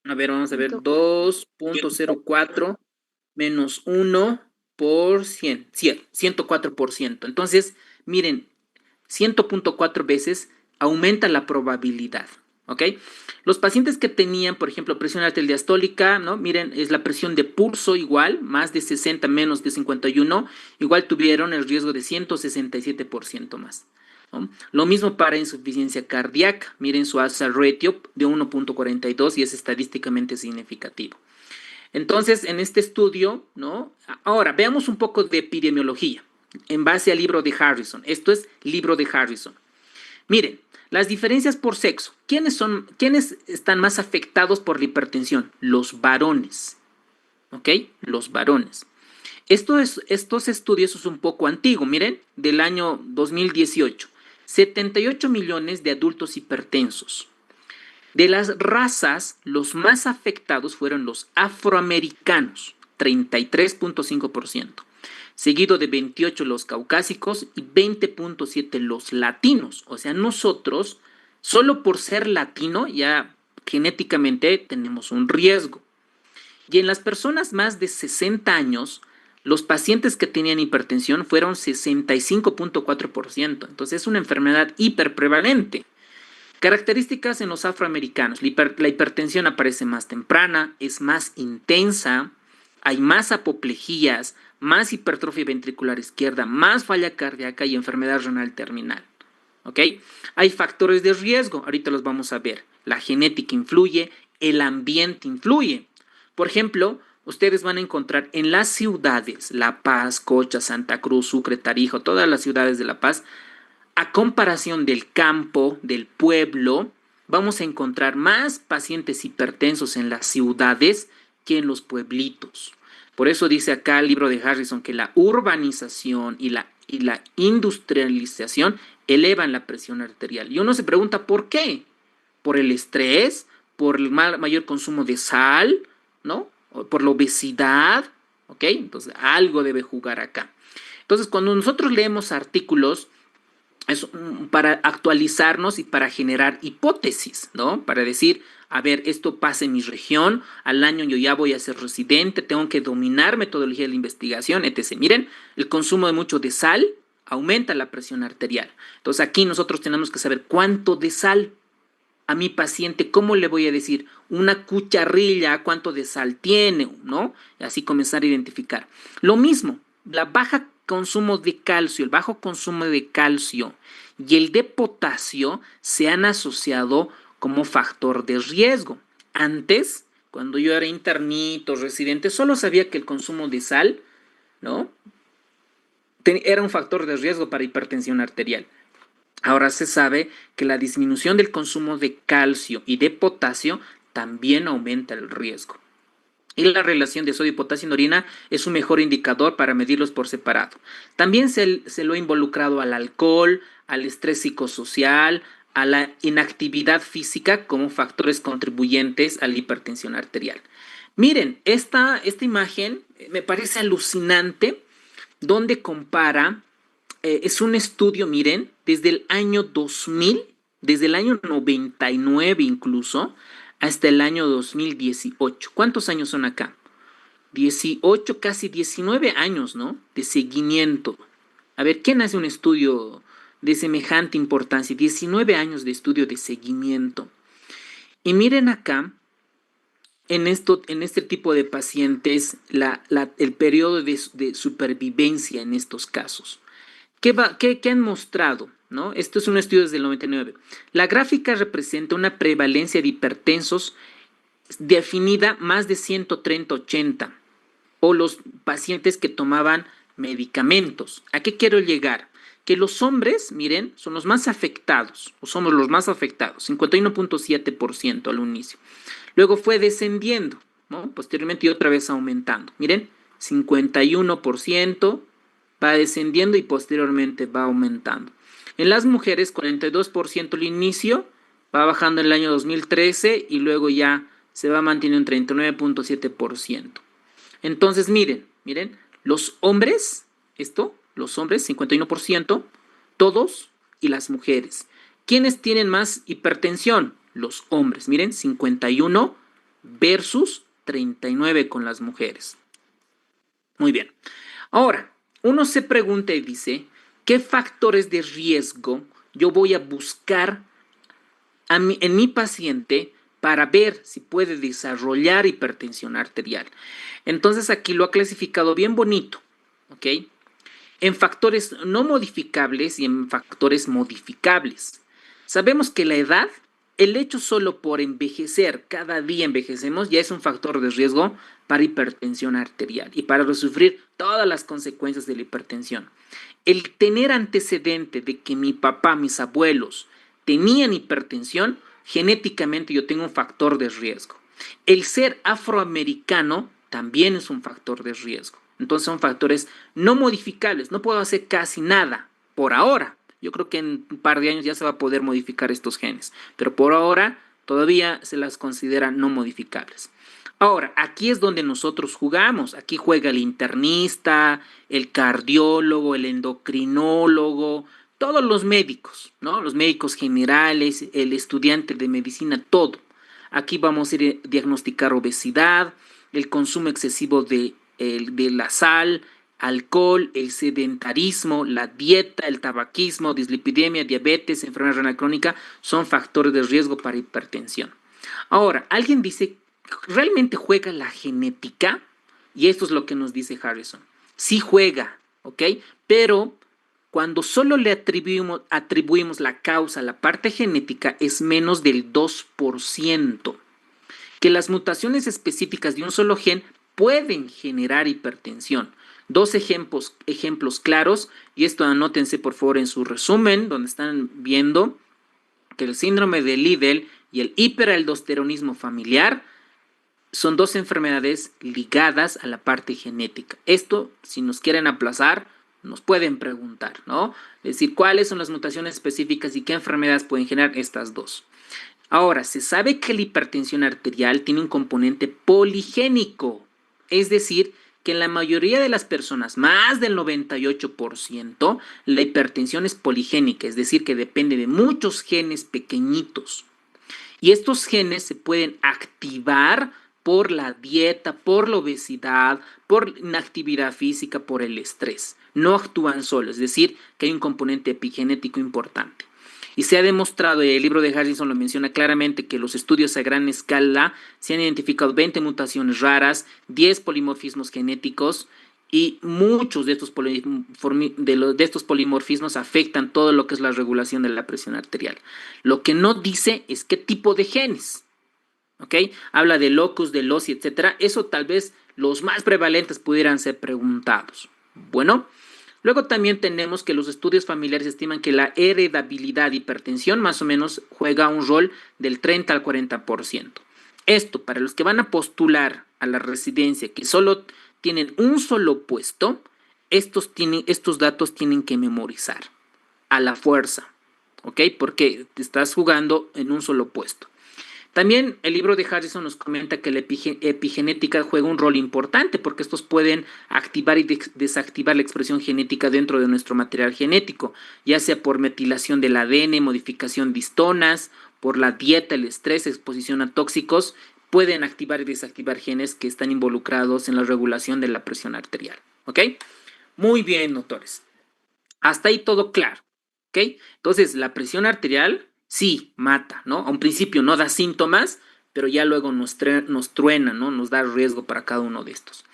S1: A ver, vamos a ver, 2.04 menos 1 por 100, 104%. Entonces, miren, 100.4 veces aumenta la probabilidad, ¿ok? Los pacientes que tenían, por ejemplo, presión arterial diastólica, ¿no? Miren, es la presión de pulso igual, más de 60, menos de 51, igual tuvieron el riesgo de 167% más. ¿No? Lo mismo para insuficiencia cardíaca, miren su hazard ratio de 1.42 y es estadísticamente significativo. Entonces, en este estudio, ¿no? Ahora, veamos un poco de epidemiología en base al libro de Harrison. Esto es libro de Harrison. Miren, las diferencias por sexo. ¿Quiénes están más afectados por la hipertensión? Los varones, ¿ok? Los varones. Estos estudios son un poco antiguos, miren, del año 2018. 78 millones de adultos hipertensos. De las razas, los más afectados fueron los afroamericanos, 33.5%, seguido de 28 los caucásicos y 20.7 los latinos. O sea, nosotros, solo por ser latino, ya genéticamente tenemos un riesgo. Y en las personas más de 60 años, los pacientes que tenían hipertensión fueron 65.4%. Entonces es una enfermedad hiperprevalente. Características en los afroamericanos. La hipertensión aparece más temprana, es más intensa, hay más apoplejías, más hipertrofia ventricular izquierda, más falla cardíaca y enfermedad renal terminal. ¿Ok? Hay factores de riesgo, ahorita los vamos a ver. La genética influye, el ambiente influye. Por ejemplo, ustedes van a encontrar en las ciudades, La Paz, Cocha, Santa Cruz, Sucre, Tarija, todas las ciudades de La Paz, a comparación del campo, del pueblo, vamos a encontrar más pacientes hipertensos en las ciudades que en los pueblitos. Por eso dice acá el libro de Harrison que la urbanización y la industrialización elevan la presión arterial. Y uno se pregunta, ¿por qué? por el estrés, por el mayor consumo de sal, ¿no? O por la obesidad, ¿ok? Entonces, algo debe jugar acá. Entonces, cuando nosotros leemos artículos, es para actualizarnos y para generar hipótesis, ¿no? Para decir, a ver, esto pasa en mi región, al año yo ya voy a ser residente, tengo que dominar metodología de la investigación, etc. Miren, el consumo de mucho de sal aumenta la presión arterial. Entonces, aquí nosotros tenemos que saber cuánto de sal a mi paciente, ¿cómo le voy a decir? Una cucharilla, ¿cuánto de sal tiene? ¿No? Y así comenzar a identificar. Lo mismo, la baja consumo de calcio, el bajo consumo de calcio y el de potasio se han asociado como factor de riesgo. Antes, cuando yo era internito, residente, solo sabía que el consumo de sal, ¿no? Era un factor de riesgo para hipertensión arterial. Ahora se sabe que la disminución del consumo de calcio y de potasio también aumenta el riesgo. Y la relación de sodio y potasio en orina es un mejor indicador para medirlos por separado. También se lo ha involucrado al alcohol, al estrés psicosocial, a la inactividad física como factores contribuyentes a la hipertensión arterial. Miren, esta imagen me parece alucinante, donde compara, es un estudio, miren, desde el año 2000, desde el año 99 incluso, hasta el año 2018. ¿Cuántos años son acá? 18, casi 19 años, ¿no? De seguimiento. A ver, ¿quién hace un estudio de semejante importancia? 19 años de estudio de seguimiento. Y miren acá, en este tipo de pacientes, el periodo de supervivencia en estos casos. ¿Qué han mostrado? ¿No? Esto es un estudio desde el 99. La gráfica representa una prevalencia de hipertensos definida más de 130-80, o los pacientes que tomaban medicamentos. ¿A qué quiero llegar? Que los hombres, miren, son los más afectados, o somos los más afectados, 51.7% al inicio. Luego fue descendiendo, ¿no? Posteriormente y otra vez aumentando. Miren, 51%, va descendiendo y posteriormente va aumentando. En las mujeres, 42% al inicio, va bajando en el año 2013 y luego ya se va manteniendo en 39.7%. Entonces, miren, los hombres, los hombres, 51%, todos, y las mujeres. ¿Quiénes tienen más hipertensión? Los hombres, miren, 51 versus 39 con las mujeres. Muy bien. Ahora, uno se pregunta y dice, ¿qué factores de riesgo yo voy a buscar en mi paciente para ver si puede desarrollar hipertensión arterial? Entonces aquí lo ha clasificado bien bonito, ¿ok? En factores no modificables y en factores modificables. Sabemos que la edad, el hecho solo por envejecer, cada día envejecemos, ya es un factor de riesgo para hipertensión arterial y para sufrir todas las consecuencias de la hipertensión. El tener antecedente de que mi papá, mis abuelos tenían hipertensión, genéticamente yo tengo un factor de riesgo. El ser afroamericano también es un factor de riesgo. Entonces son factores no modificables. No puedo hacer casi nada por ahora. Yo creo que en un par de años ya se va a poder modificar estos genes, pero por ahora todavía se las considera no modificables. Ahora, aquí es donde nosotros jugamos. Aquí juega el internista, el cardiólogo, el endocrinólogo, todos los médicos, ¿no? Los médicos generales, el estudiante de medicina, todo. Aquí vamos a ir a diagnosticar obesidad, el consumo excesivo de la sal, alcohol, el sedentarismo, la dieta, el tabaquismo, dislipidemia, diabetes, enfermedad renal crónica, son factores de riesgo para hipertensión. Ahora, alguien dice, ¿realmente juega la genética? Y esto es lo que nos dice Harrison. Sí juega, ¿ok? Pero cuando solo le atribuimos la causa a la parte genética, es menos del 2%. Que las mutaciones específicas de un solo gen pueden generar hipertensión. Dos ejemplos claros, y esto anótense por favor en su resumen, donde están viendo que el síndrome de Liddle y el hiperaldosteronismo familiar son dos enfermedades ligadas a la parte genética. Esto, si nos quieren aplazar, nos pueden preguntar, ¿no? Es decir, ¿cuáles son las mutaciones específicas y qué enfermedades pueden generar estas dos? Ahora, se sabe que la hipertensión arterial tiene un componente poligénico, es decir, que en la mayoría de las personas, más del 98%, la hipertensión es poligénica, es decir, que depende de muchos genes pequeñitos. Y estos genes se pueden activar por la dieta, por la obesidad, por inactividad física, por el estrés. No actúan solos, es decir, que hay un componente epigenético importante. Y se ha demostrado, y el libro de Harrison lo menciona claramente, que los estudios a gran escala se han identificado 20 mutaciones raras, 10 polimorfismos genéticos, y muchos de estos polimorfismos afectan todo lo que es la regulación de la presión arterial. Lo que no dice es qué tipo de genes. ¿Ok? Habla de locus, de loci, etcétera. Eso tal vez los más prevalentes pudieran ser preguntados. Bueno, luego también tenemos que los estudios familiares estiman que la heredabilidad de hipertensión más o menos juega un rol del 30 al 40%. Esto, para los que van a postular a la residencia que solo tienen un solo puesto, estos datos tienen que memorizar a la fuerza, ¿ok? Porque te estás jugando en un solo puesto. También el libro de Harrison nos comenta que la epigenética juega un rol importante porque estos pueden activar y desactivar la expresión genética dentro de nuestro material genético, ya sea por metilación del ADN, modificación de histonas, por la dieta, el estrés, exposición a tóxicos, pueden activar y desactivar genes que están involucrados en la regulación de la presión arterial. ¿Ok? Muy bien, doctores. Hasta ahí todo claro. ¿Ok? Entonces, la presión arterial sí mata, ¿no? A un principio no da síntomas, pero ya luego nos truena, ¿no? Nos da riesgo para cada uno de estos.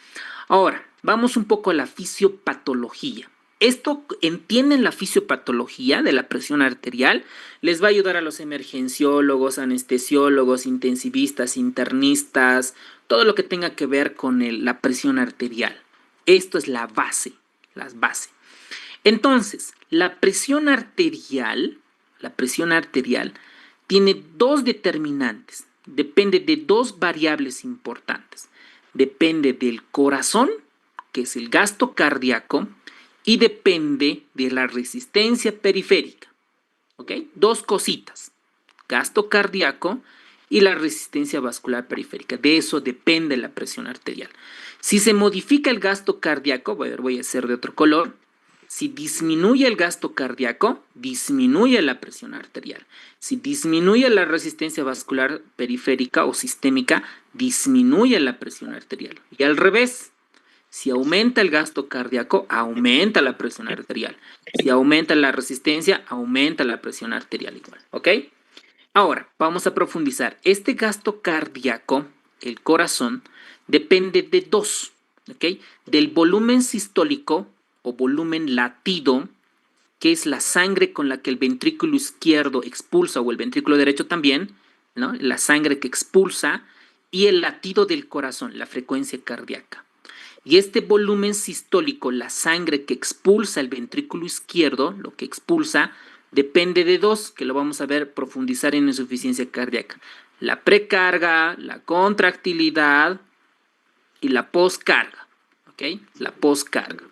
S1: Ahora, vamos un poco a la fisiopatología. Esto, entienden la fisiopatología de la presión arterial, les va a ayudar a los emergenciólogos, anestesiólogos, intensivistas, internistas, todo lo que tenga que ver con la presión arterial. Esto es la base, las bases. Entonces, la presión arterial tiene dos determinantes, depende de dos variables importantes. Depende del corazón, que es el gasto cardíaco, y depende de la resistencia periférica. ¿Ok? Dos cositas, gasto cardíaco y la resistencia vascular periférica. De eso depende la presión arterial. Si se modifica el gasto cardíaco, voy a hacer de otro color. Si disminuye el gasto cardíaco, disminuye la presión arterial. Si disminuye la resistencia vascular periférica o sistémica, disminuye la presión arterial. Y al revés, si aumenta el gasto cardíaco, aumenta la presión arterial. Si aumenta la resistencia, aumenta la presión arterial igual. ¿Ok? Ahora, vamos a profundizar. Este gasto cardíaco, el corazón, depende de dos. ¿Ok? Del volumen sistólico o volumen latido, que es la sangre con la que el ventrículo izquierdo expulsa, o el ventrículo derecho también, ¿no? La sangre que expulsa, y el latido del corazón, la frecuencia cardíaca. Y este volumen sistólico, la sangre que expulsa el ventrículo izquierdo, lo que expulsa, depende de dos, que lo vamos a ver profundizar en insuficiencia cardíaca. La precarga, la contractilidad y la poscarga. ¿Ok? La poscarga.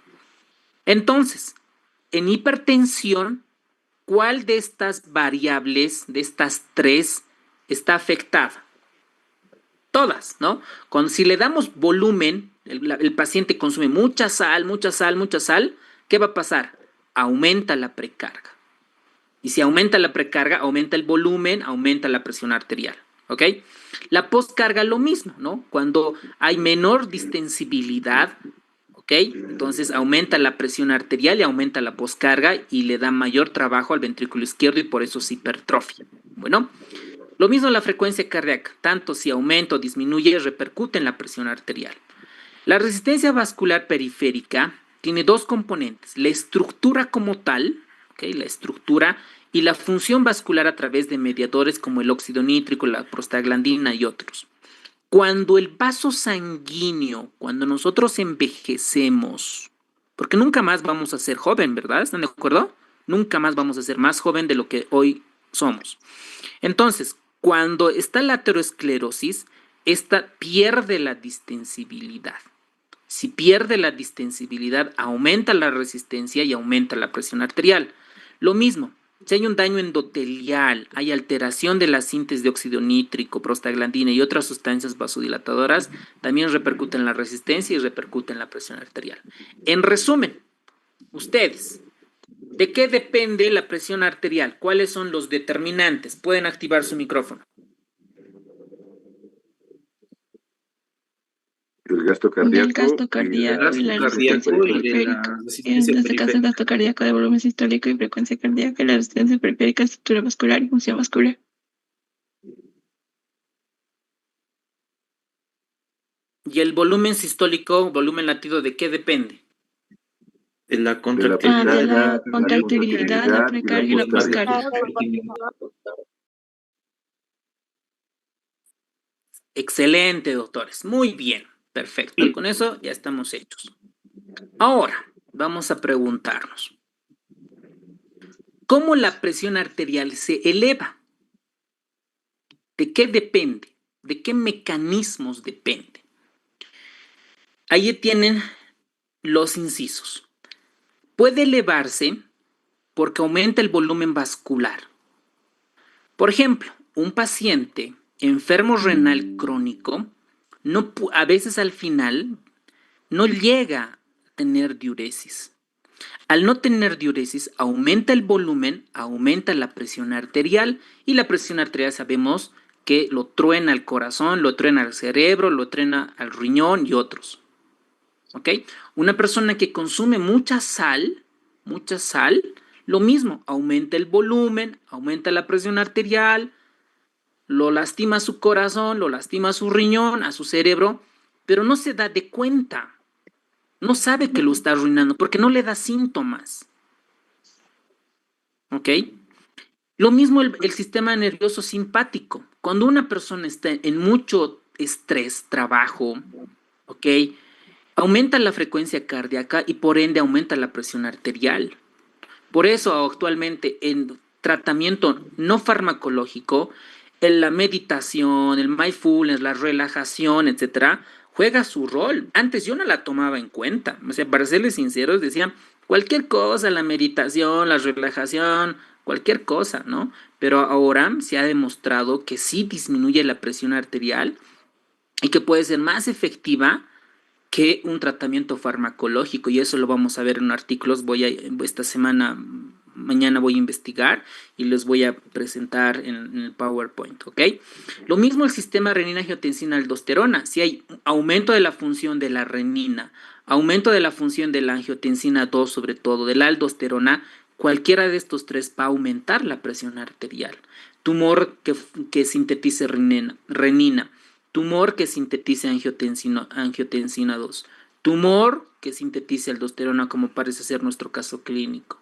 S1: Entonces, en hipertensión, ¿cuál de estas variables, de estas tres, está afectada? Todas, ¿no? Si le damos volumen, el paciente consume mucha sal, ¿qué va a pasar? Aumenta la precarga. Y si aumenta la precarga, aumenta el volumen, aumenta la presión arterial. ¿Ok? La postcarga lo mismo, ¿no? Cuando hay menor distensibilidad, ¿ok? Entonces aumenta la presión arterial y aumenta la poscarga y le da mayor trabajo al ventrículo izquierdo y por eso se hipertrofia. Bueno, lo mismo la frecuencia cardíaca, tanto si aumenta o disminuye repercute en la presión arterial. La resistencia vascular periférica tiene dos componentes, la estructura como tal, ¿okay? La estructura y la función vascular a través de mediadores como el óxido nítrico, la prostaglandina y otros. Cuando el vaso sanguíneo, cuando nosotros envejecemos, porque nunca más vamos a ser joven, ¿verdad? ¿Están de acuerdo? Nunca más vamos a ser más joven de lo que hoy somos. Entonces, cuando está la aterosclerosis, esta pierde la distensibilidad. Si pierde la distensibilidad, aumenta la resistencia y aumenta la presión arterial. Lo mismo, Si hay un daño endotelial, hay alteración de la síntesis de óxido nítrico, prostaglandina y otras sustancias vasodilatadoras, también repercute en la resistencia y repercute en la presión arterial. En resumen, ustedes, ¿de qué depende la presión arterial? ¿Cuáles son los determinantes? Pueden activar su micrófono.
S4: El gasto cardíaco.
S9: Del gasto cardíaco y la resistencia periférica. En este caso, el gasto cardíaco de volumen sistólico y frecuencia cardíaca, y la resistencia periférica, estructura vascular y función vascular.
S1: ¿Y el volumen sistólico, volumen latido, de qué depende?
S5: De la
S9: De
S5: contractilidad.
S9: la contractilidad, la precarga y la poscarga.
S1: Excelente, doctores. Muy bien. Perfecto. Con eso ya estamos hechos. Ahora, vamos a preguntarnos. ¿Cómo la presión arterial se eleva? ¿De qué depende? ¿De qué mecanismos depende? Ahí tienen los incisos. Puede elevarse porque aumenta el volumen vascular. Por ejemplo, un paciente enfermo renal crónico a veces al final no llega a tener diuresis. Al no tener diuresis, aumenta el volumen, aumenta la presión arterial, y la presión arterial sabemos que lo truena al corazón, lo truena al cerebro, lo truena al riñón y otros. ¿Ok? Una persona que consume mucha sal, lo mismo, aumenta el volumen, aumenta la presión arterial, lo lastima a su corazón, lo lastima a su riñón, a su cerebro, pero no se da de cuenta. No sabe que lo está arruinando porque no le da síntomas. ¿Ok? Lo mismo el sistema nervioso simpático. Cuando una persona está en mucho estrés, trabajo, ¿ok? Aumenta la frecuencia cardíaca y por ende aumenta la presión arterial. Por eso actualmente en tratamiento no farmacológico, en la meditación, el mindfulness, la relajación, etcétera, juega su rol. Antes yo no la tomaba en cuenta. O sea, para serles sinceros, decía cualquier cosa, la meditación, la relajación, cualquier cosa, ¿no? Pero ahora se ha demostrado que sí disminuye la presión arterial y que puede ser más efectiva que un tratamiento farmacológico, y eso lo vamos a ver en artículos. Esta semana, mañana voy a investigar y les voy a presentar en el PowerPoint, ¿ok? Lo mismo el sistema renina-angiotensina-aldosterona. Si hay aumento de la función de la renina, aumento de la función de la angiotensina 2, sobre todo de la aldosterona, cualquiera de estos tres va a aumentar la presión arterial. Tumor que sintetice renina, tumor que sintetice angiotensina 2, tumor que sintetice aldosterona, como parece ser nuestro caso clínico.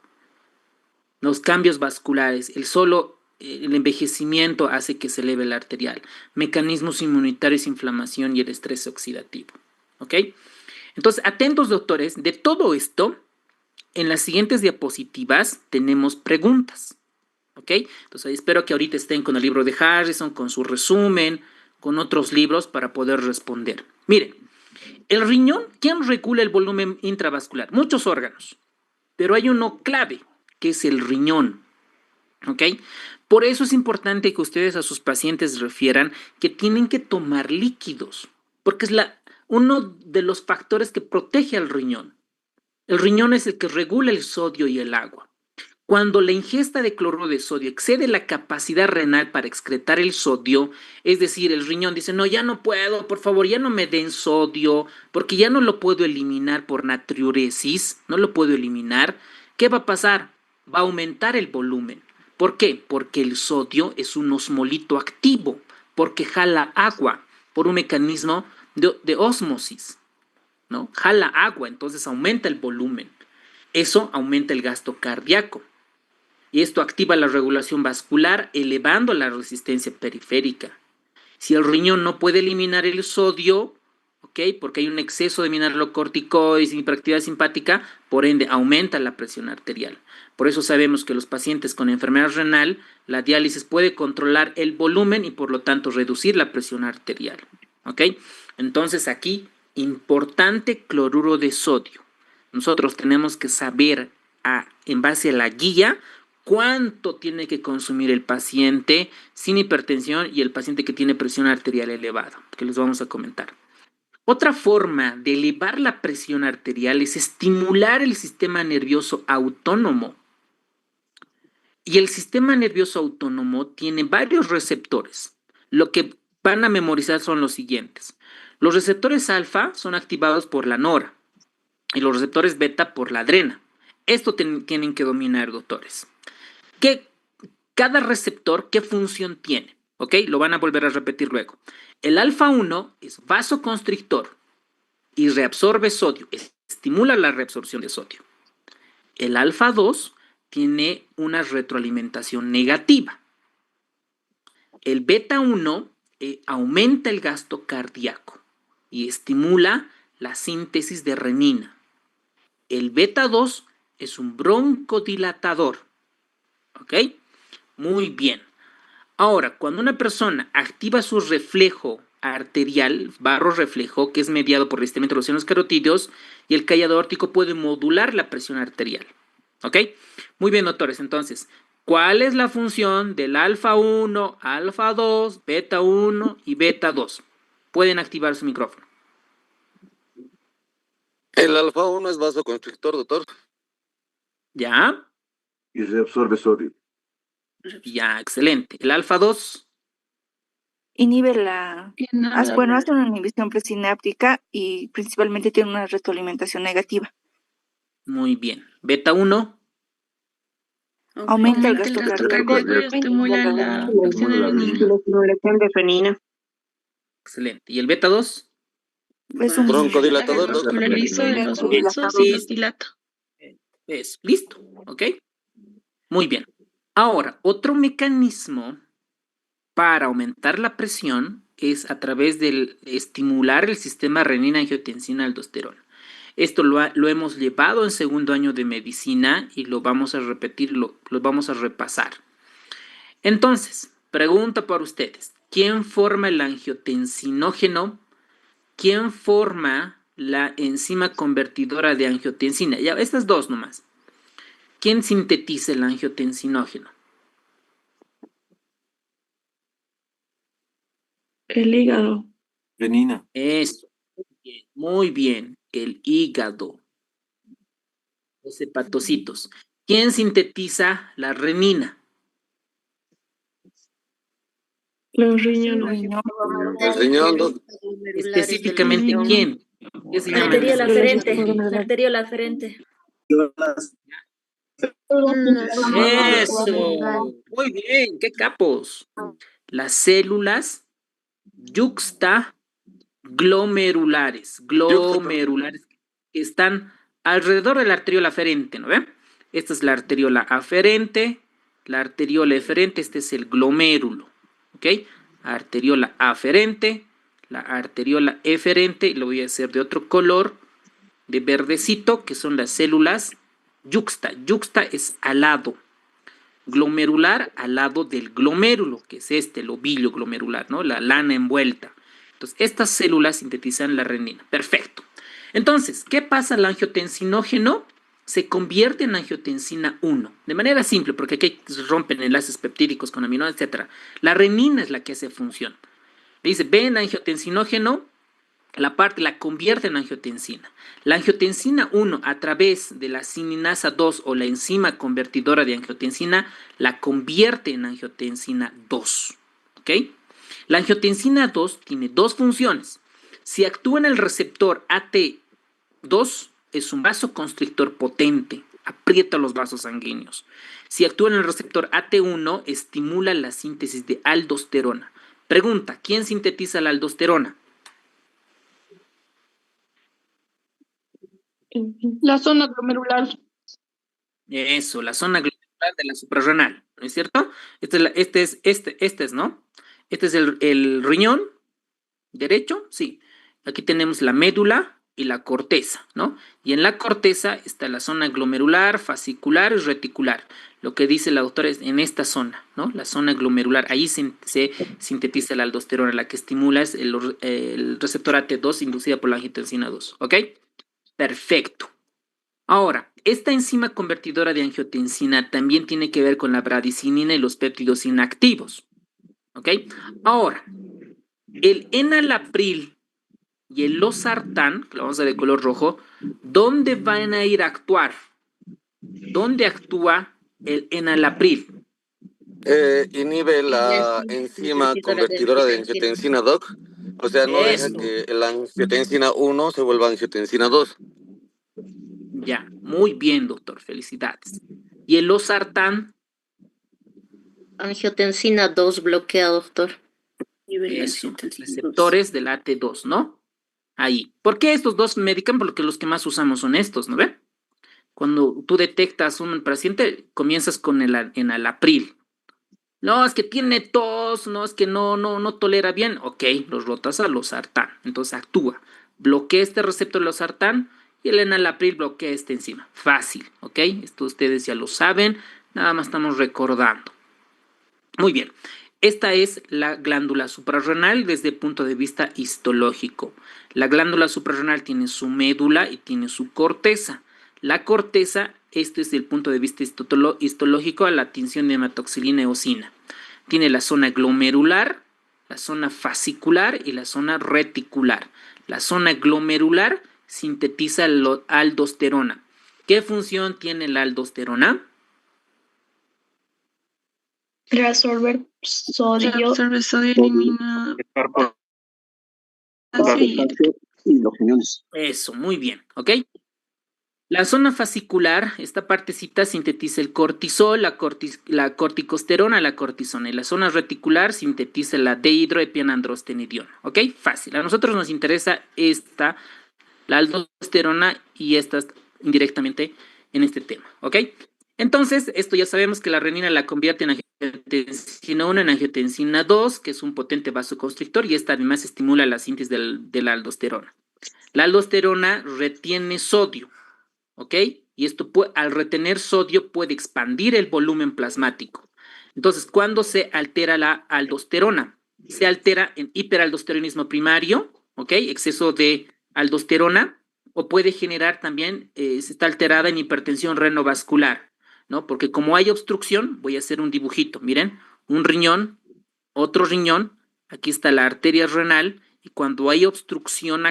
S1: Los cambios vasculares, el envejecimiento hace que se eleve la arterial, mecanismos inmunitarios, inflamación y el estrés oxidativo. ¿Ok? Entonces, atentos, doctores, de todo esto, en las siguientes diapositivas tenemos preguntas. ¿Ok? Entonces, espero que ahorita estén con el libro de Harrison, con su resumen, con otros libros para poder responder. Miren, el riñón, ¿quién regula el volumen intravascular? Muchos órganos, pero hay uno clave, que es el riñón. ¿Ok? Por eso es importante que ustedes a sus pacientes refieran que tienen que tomar líquidos, porque es uno de los factores que protege al riñón. El riñón es el que regula el sodio y el agua. Cuando la ingesta de cloruro de sodio excede la capacidad renal para excretar el sodio, es decir, el riñón dice, no, ya no puedo, por favor, ya no me den sodio, porque ya no lo puedo eliminar por natriuresis, no lo puedo eliminar, ¿qué va a pasar? Va a aumentar el volumen. ¿Por qué? Porque el sodio es un osmolito activo, porque jala agua por un mecanismo de ósmosis, ¿no? Jala agua, entonces aumenta el volumen. Eso aumenta el gasto cardíaco. Y esto activa la regulación vascular, elevando la resistencia periférica. Si el riñón no puede eliminar el sodio, ¿ok? Porque hay un exceso de mineralocorticoides y hiperactividad simpática, por ende aumenta la presión arterial. Por eso sabemos que los pacientes con enfermedad renal, la diálisis puede controlar el volumen y por lo tanto reducir la presión arterial. ¿Ok? Entonces aquí, importante cloruro de sodio. Nosotros tenemos que saber, en base a la guía, cuánto tiene que consumir el paciente sin hipertensión y el paciente que tiene presión arterial elevada, que les vamos a comentar. Otra forma de elevar la presión arterial es estimular el sistema nervioso autónomo. Y el sistema nervioso autónomo tiene varios receptores. Lo que van a memorizar son los siguientes. Los receptores alfa son activados por la nora y los receptores beta por la adrena. Esto tienen que dominar, doctores. Cada receptor, ¿qué función tiene? ¿Ok? Lo van a volver a repetir luego. El alfa 1 es vasoconstrictor y reabsorbe sodio, estimula la reabsorción de sodio. El alfa 2 tiene una retroalimentación negativa. El beta 1 aumenta el gasto cardíaco y estimula la síntesis de renina. El beta 2 es un broncodilatador. ¿Ok? Muy bien. Ahora, cuando una persona activa su reflejo arterial, barrorreflejo, que es mediado por el estiramiento de los senos carotídeos, y el callado aórtico puede modular la presión arterial. ¿Ok? Muy bien, doctores. Entonces, ¿cuál es la función del alfa 1, alfa 2, beta 1 y beta 2? Pueden activar su micrófono.
S11: El alfa 1 es vasoconstrictor, doctor.
S1: ¿Ya?
S4: Y reabsorbe sodio.
S1: Ya, excelente. ¿El alfa 2?
S6: Inhibe bueno, hace una inhibición presináptica y principalmente tiene una retroalimentación negativa.
S1: Muy bien. ¿Beta 1?
S6: Aumenta el gasto cardíaco
S9: y estimula la acción de
S7: de renina.
S1: Excelente. ¿Y el beta 2?
S6: Es un
S11: broncodilatador.
S9: Vasculariza de los huesos y los dilata.
S1: Listo. ¿Ok? Muy bien. Ahora, otro mecanismo para aumentar la presión es a través del estimular el sistema renina-angiotensina-aldosterona. Esto lo hemos llevado en segundo año de medicina y lo vamos a repetir, lo vamos a repasar. Entonces, pregunta para ustedes. ¿Quién forma el angiotensinógeno? ¿Quién forma la enzima convertidora de angiotensina? Ya, estas dos nomás. ¿Quién sintetiza el angiotensinógeno?
S7: El hígado.
S5: Renina.
S1: Eso. Muy bien. El hígado. Los hepatocitos. ¿Quién sintetiza la renina?
S7: Los riñones.
S11: El riñón, doctor.
S1: Específicamente, ¿quién? ¿Qué se llama?
S10: Arteriol aferente. Arteriol aferente.
S1: Eso. Muy bien, qué capos. Las células yuxtaglomerulares. Glomerulares que están alrededor de la arteriola aferente, ¿no ve? Esta es la arteriola aferente, la arteriola eferente, este es el glomérulo, ¿ok? Arteriola aferente, la arteriola eferente, lo voy a hacer de otro color, de verdecito, que son las células yuxta. Yuxta es al lado. Glomerular al lado del glomérulo, que es el ovillo glomerular, ¿no? La lana envuelta. Entonces, estas células sintetizan la renina. Perfecto. Entonces, ¿qué pasa al angiotensinógeno? Se convierte en angiotensina 1. De manera simple, porque aquí se rompen enlaces peptídicos con aminoácidos, etc. La renina es la que hace función. Le dice, ven angiotensinógeno, la convierte en angiotensina. La angiotensina 1 a través de la cininasa 2 o la enzima convertidora de angiotensina la convierte en angiotensina 2. ¿Ok? La angiotensina 2 tiene dos funciones. Si actúa en el receptor AT2 es un vasoconstrictor potente, aprieta los vasos sanguíneos. Si actúa en el receptor AT1 estimula la síntesis de aldosterona. Pregunta, ¿quién sintetiza la aldosterona?
S9: La zona glomerular.
S1: Eso, la zona glomerular de la suprarrenal, ¿no es cierto? Este es, ¿no? Este es el riñón derecho, sí. Aquí tenemos la médula y la corteza, ¿no? Y en la corteza está la zona glomerular, fascicular y reticular. Lo que dice la doctora es en esta zona, ¿no? La zona glomerular, ahí se sintetiza la aldosterona, la que estimula es el receptor AT2 inducida por la angiotensina 2, ¿ok? Perfecto. Ahora, esta enzima convertidora de angiotensina también tiene que ver con la bradicinina y los péptidos inactivos. ¿Ok? Ahora, el enalapril y el losartán, que lo vamos a ver de color rojo, ¿dónde van a ir a actuar? ¿Dónde actúa el enalapril?
S11: Inhibe la enzima convertidora de angiotensina, Doc. O sea, no deja
S1: Eso.
S11: que la angiotensina 1 se vuelva angiotensina 2.
S1: Ya, muy bien, doctor, felicidades. ¿Y el losartán?
S10: Angiotensina 2 bloquea, doctor.
S1: Eso, receptores del AT2, ¿no? Ahí. ¿Por qué estos dos medican? Porque los que más usamos son estos, ¿no ve? Cuando tú detectas un paciente, comienzas con el enalapril. No, es que tiene tos, no, es que no tolera bien. Ok, los rotas a losartán. Entonces actúa. Bloquea este receptor de losartán y el enalapril bloquea este enzima. Fácil, ¿ok? Esto ustedes ya lo saben, nada más estamos recordando. Muy bien. Esta es la glándula suprarrenal desde el punto de vista histológico. La glándula suprarrenal tiene su médula y tiene su corteza. La corteza, esto es desde el punto de vista histológico a la tinción de hematoxilina eosina. Tiene la zona glomerular, la zona fascicular y la zona reticular. La zona glomerular sintetiza la aldosterona. ¿Qué función tiene la aldosterona?
S9: Reabsorber sodio, elimina
S5: y los riñones.
S1: Eso, muy bien, ¿ok? La zona fascicular, esta partecita sintetiza el cortisol, la corticosterona, la cortisona. Y la zona reticular sintetiza la dehidroepiandrostenediona, ¿ok? Fácil. A nosotros nos interesa esta, la aldosterona y estas indirectamente en este tema, ¿ok? Entonces, esto ya sabemos que la renina la convierte en angiotensina 1 en angiotensina 2, que es un potente vasoconstrictor, y esta además estimula la síntesis de la aldosterona. La aldosterona retiene sodio, ¿ok? Y esto al retener sodio puede expandir el volumen plasmático. Entonces, ¿cuándo se altera la aldosterona? Se altera en hiperaldosteronismo primario, ¿ok? Exceso de aldosterona, o puede generar también, está alterada en hipertensión renovascular, ¿no? Porque como hay obstrucción, voy a hacer un dibujito, miren, un riñón, otro riñón, aquí está la arteria renal, y cuando hay obstrucción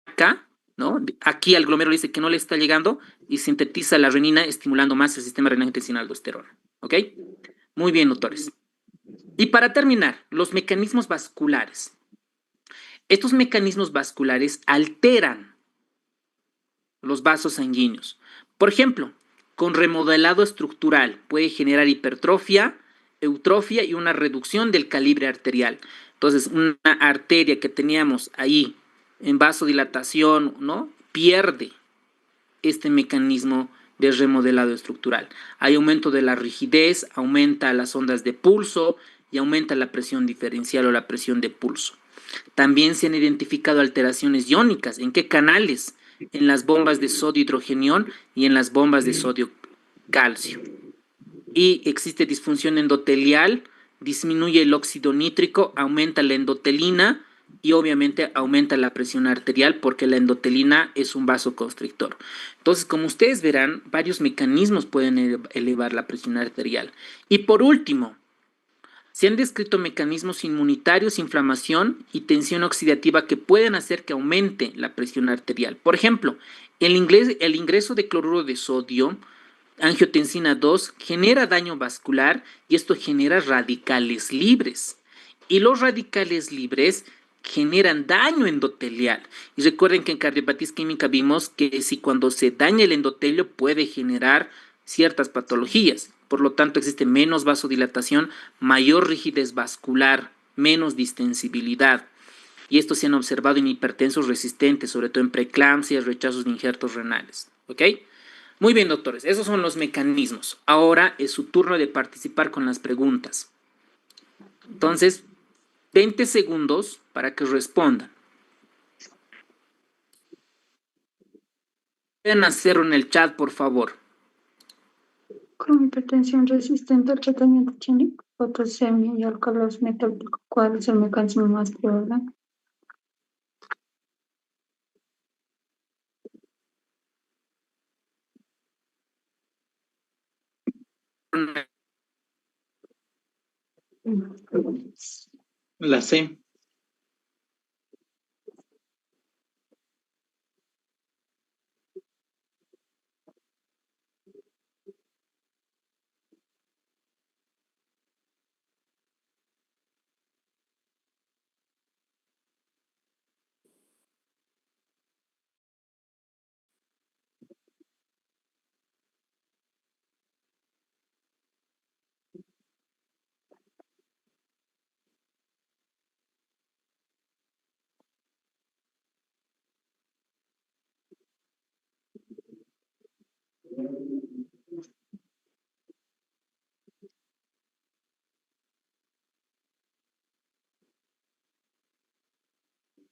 S1: acá, ¿no? Aquí al glomérulo dice que no le está llegando y sintetiza la renina estimulando más el sistema renal angiotensina aldosterona, ¿ok? Muy bien, doctores. Y para terminar, los mecanismos vasculares. Estos mecanismos vasculares alteran los vasos sanguíneos. Por ejemplo, con remodelado estructural puede generar hipertrofia, eutrofia y una reducción del calibre arterial. Entonces, una arteria que teníamos ahí en vasodilatación, ¿no? Pierde este mecanismo de remodelado estructural. Hay aumento de la rigidez, aumenta las ondas de pulso y aumenta la presión diferencial o la presión de pulso. También se han identificado alteraciones iónicas. ¿En qué canales? En las bombas de sodio-hidrogenión y en las bombas de sodio-calcio. Y existe disfunción endotelial, disminuye el óxido nítrico, aumenta la endotelina y obviamente aumenta la presión arterial porque la endotelina es un vasoconstrictor. Entonces, como ustedes verán, varios mecanismos pueden elevar la presión arterial. Y por último, se han descrito mecanismos inmunitarios, inflamación y tensión oxidativa que pueden hacer que aumente la presión arterial. Por ejemplo, el ingreso de cloruro de sodio, angiotensina 2, genera daño vascular y esto genera radicales libres. Y los radicales libres generan daño endotelial. Y recuerden que en cardiopatía isquémica vimos que si cuando se daña el endotelio puede generar ciertas patologías. Por lo tanto, existe menos vasodilatación, mayor rigidez vascular, menos distensibilidad. Y esto se han observado en hipertensos resistentes, sobre todo en preeclampsias, rechazos de injertos renales. ¿Ok? Muy bien, doctores, esos son los mecanismos. Ahora es su turno de participar con las preguntas. Entonces, 20 segundos para que respondan. Pueden hacerlo en el chat, por favor.
S12: Con hipertensión resistente al tratamiento tiene hipopotasemia y alcalosis metabólica. ¿Cuál es el mecanismo más probable?
S13: La C.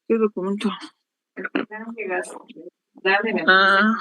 S6: ¿Qué documento? Ah.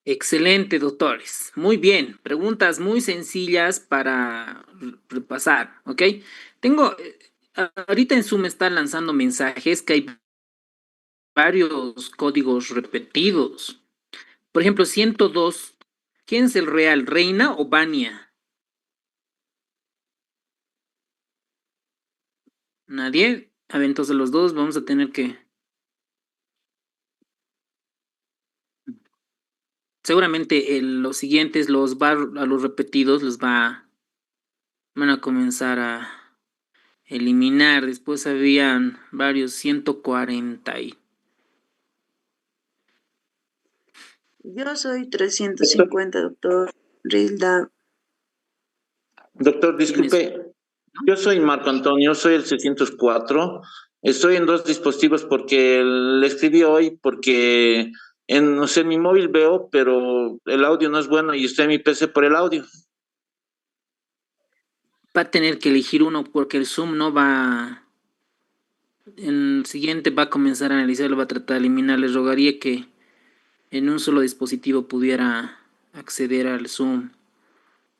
S1: Excelente, doctores. Muy bien. Preguntas muy sencillas para repasar, ¿ok? Tengo, ahorita en Zoom me están lanzando mensajes que hay varios códigos repetidos. Por ejemplo, 102. ¿Quién es el real? ¿Reina o Vania? ¿Nadie? A ver, entonces los dos vamos a tener que... Seguramente los siguientes, a los repetidos, van a comenzar a eliminar. Después habían varios 140 y...
S14: Yo soy 350, doctor Rilda.
S2: Doctor, disculpe, yo soy Marco Antonio, soy el 604. Estoy en dos dispositivos porque le escribí hoy porque no sé, en mi móvil veo, pero el audio no es bueno y estoy en mi PC por el audio.
S1: Va a tener que elegir uno porque el Zoom no va... En el siguiente va a comenzar a analizarlo, va a tratar de eliminar. Les rogaría que en un solo dispositivo pudiera acceder al Zoom.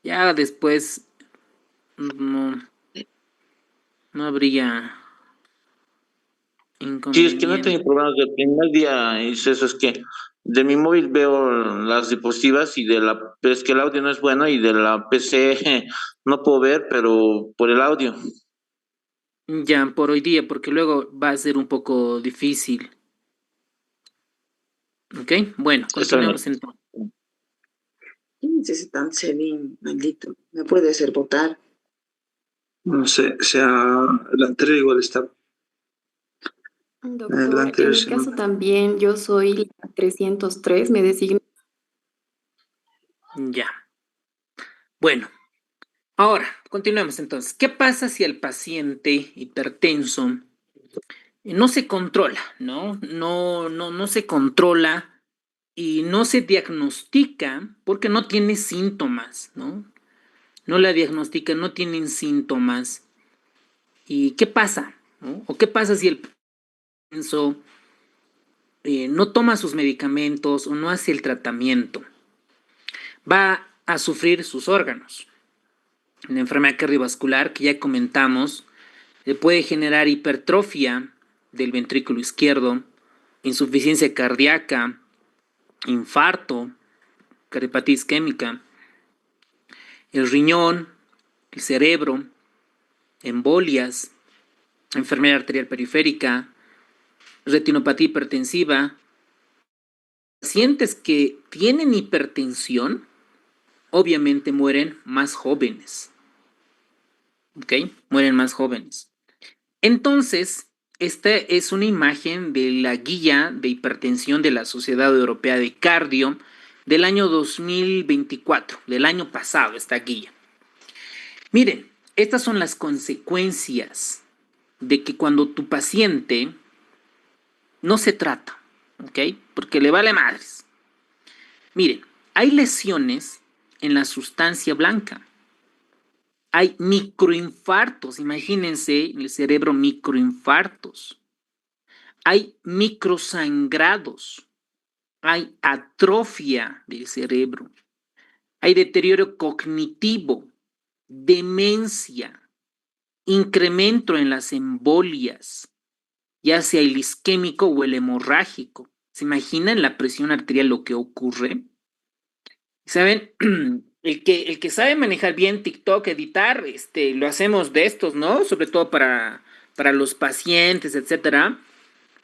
S1: Ya después no habría
S2: Sí, es que no he
S1: inconveniente.
S2: tenido problemas del primer día, y eso es que de mi móvil veo las diapositivas y es que el audio no es bueno y de la PC no puedo ver, pero por el audio.
S1: Ya, por hoy día, porque luego va a ser un poco difícil. ¿Ok? Bueno, continuemos entonces.
S14: ¿Quién es ese tan Celín, maldito? ¿Me puede hacer votar?
S15: No sé, la anterior igual está.
S16: Doctor,
S15: La
S16: en
S15: anterior
S16: mi
S15: sí
S16: caso
S15: no.
S16: también yo soy la 303, me designo.
S1: Ya. Bueno, ahora, continuemos entonces. ¿Qué pasa si el paciente hipertenso no se controla, ¿no? No se controla y no se diagnostica porque no tiene síntomas, ¿no? No la diagnostican, no tienen síntomas. ¿Y qué pasa? ¿No? ¿O qué pasa si el hipertenso no toma sus medicamentos o no hace el tratamiento? Va a sufrir sus órganos. La enfermedad cardiovascular que ya comentamos puede generar hipertrofia del ventrículo izquierdo, insuficiencia cardíaca, infarto, cardiopatía isquémica, el riñón, el cerebro, embolias, enfermedad arterial periférica, retinopatía hipertensiva. Pacientes que tienen hipertensión obviamente mueren más jóvenes. ¿Ok? Mueren más jóvenes. Entonces, esta es una imagen de la guía de hipertensión de la Sociedad Europea de Cardio del año 2024, del año pasado, esta guía. Miren, estas son las consecuencias de que cuando tu paciente no se trata, ¿ok? Porque le vale madres. Miren, hay lesiones en la sustancia blanca. Hay microinfartos, imagínense en el cerebro microinfartos. Hay microsangrados. Hay atrofia del cerebro. Hay deterioro cognitivo, demencia, incremento en las embolias, ya sea el isquémico o el hemorrágico. ¿Se imaginan la presión arterial lo que ocurre? ¿Saben? El que sabe manejar bien TikTok, editar, lo hacemos de estos, ¿no? Sobre todo para los pacientes, etcétera.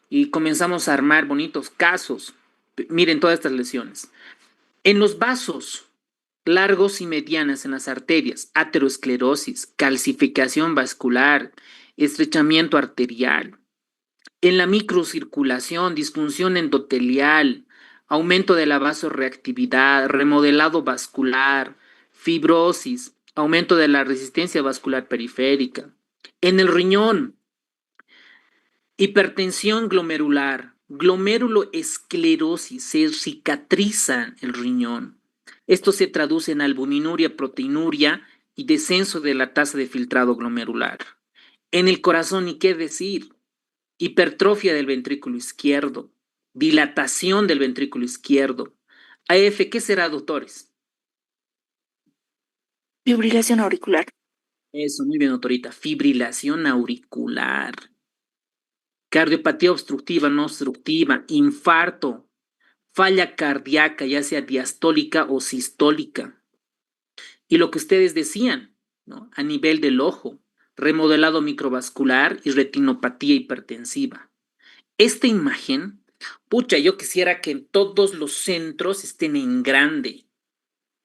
S1: Y comenzamos a armar bonitos casos. Miren todas estas lesiones. En los vasos largos y medianas en las arterias, aterosclerosis, calcificación vascular, estrechamiento arterial. En la microcirculación, disfunción endotelial, aumento de la vasorreactividad, remodelado vascular, fibrosis, aumento de la resistencia vascular periférica. En el riñón, hipertensión glomerular, glomeruloesclerosis, se cicatriza el riñón. Esto se traduce en albuminuria, proteinuria y descenso de la tasa de filtrado glomerular. En el corazón, ni qué decir, hipertrofia del ventrículo izquierdo, dilatación del ventrículo izquierdo, AF, ¿qué será, doctores?
S6: Fibrilación auricular.
S1: Eso, muy bien, doctorita. Fibrilación auricular. Cardiopatía obstructiva, no obstructiva, infarto, falla cardíaca, ya sea diastólica o sistólica. Y lo que ustedes decían, ¿no? A nivel del ojo, remodelado microvascular y retinopatía hipertensiva. Esta imagen, pucha, yo quisiera que en todos los centros estén en grande,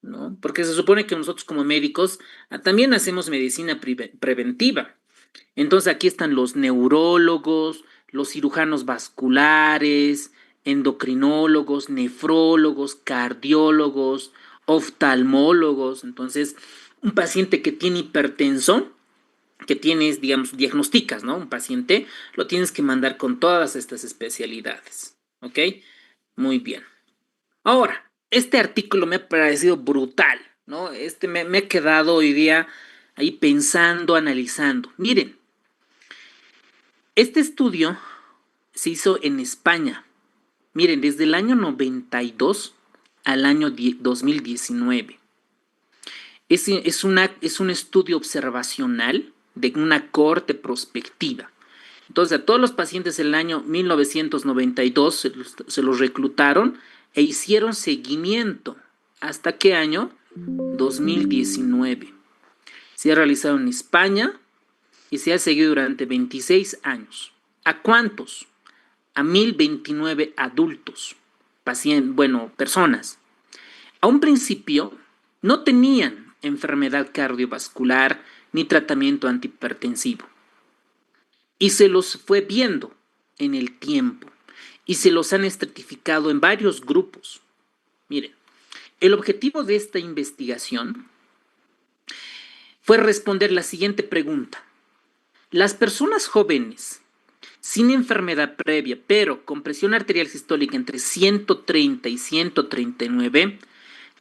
S1: ¿no? Porque se supone que nosotros como médicos también hacemos medicina preventiva. Entonces aquí están los neurólogos, los cirujanos vasculares, endocrinólogos, nefrólogos, cardiólogos, oftalmólogos. Entonces, un paciente que tiene hipertensión, que tienes, digamos, diagnosticas, ¿no? Un paciente, lo tienes que mandar con todas estas especialidades, ¿ok? Muy bien. Ahora, este artículo me ha parecido brutal, ¿no? Me he quedado hoy día ahí pensando, analizando. Miren, este estudio se hizo en España. Miren, desde el año 92 al año 2019. Es un estudio observacional de una cohorte prospectiva. Entonces, a todos los pacientes en el año 1992 se los reclutaron e hicieron seguimiento. ¿Hasta qué año? 2019. Se ha realizado en España y se ha seguido durante 26 años. ¿A cuántos? A 1029 adultos, personas. A un principio no tenían enfermedad cardiovascular ni tratamiento antihipertensivo. Y se los fue viendo en el tiempo y se los han estratificado en varios grupos. Miren, el objetivo de esta investigación fue responder la siguiente pregunta. Las personas jóvenes sin enfermedad previa, pero con presión arterial sistólica entre 130 y 139,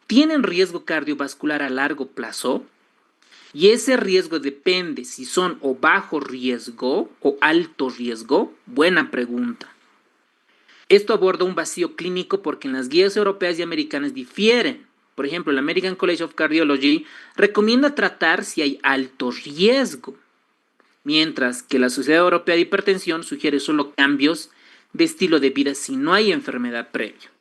S1: ¿tienen riesgo cardiovascular a largo plazo? Y ese riesgo depende si son o bajo riesgo o alto riesgo. Buena pregunta. Esto aborda un vacío clínico porque en las guías europeas y americanas difieren. Por ejemplo, el American College of Cardiology recomienda tratar si hay alto riesgo, mientras que la Sociedad Europea de Hipertensión sugiere solo cambios de estilo de vida si no hay enfermedad previa.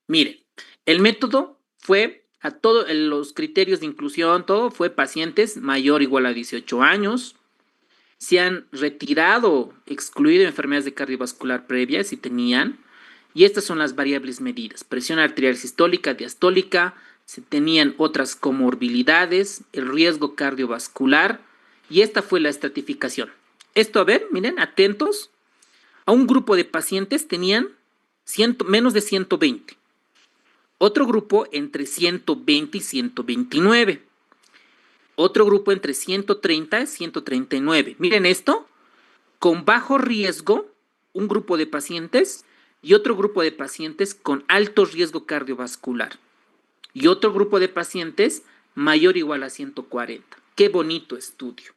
S1: Miren, el método fue a todos los criterios de inclusión, todo fue pacientes mayor o igual a 18 años. Se han retirado, excluido enfermedades de cardiovascular previas si tenían. Y estas son las variables medidas. Presión arterial sistólica, diastólica, se tenían otras comorbilidades, el riesgo cardiovascular. Y esta fue la estratificación. Esto, a ver, miren, atentos. A un grupo de pacientes tenían menos de 120. Otro grupo entre 120 y 129. Otro grupo entre 130 y 139. Miren esto. Con bajo riesgo, un grupo de pacientes y otro grupo de pacientes con alto riesgo cardiovascular. Y otro grupo de pacientes mayor o igual a 140. Qué bonito estudio,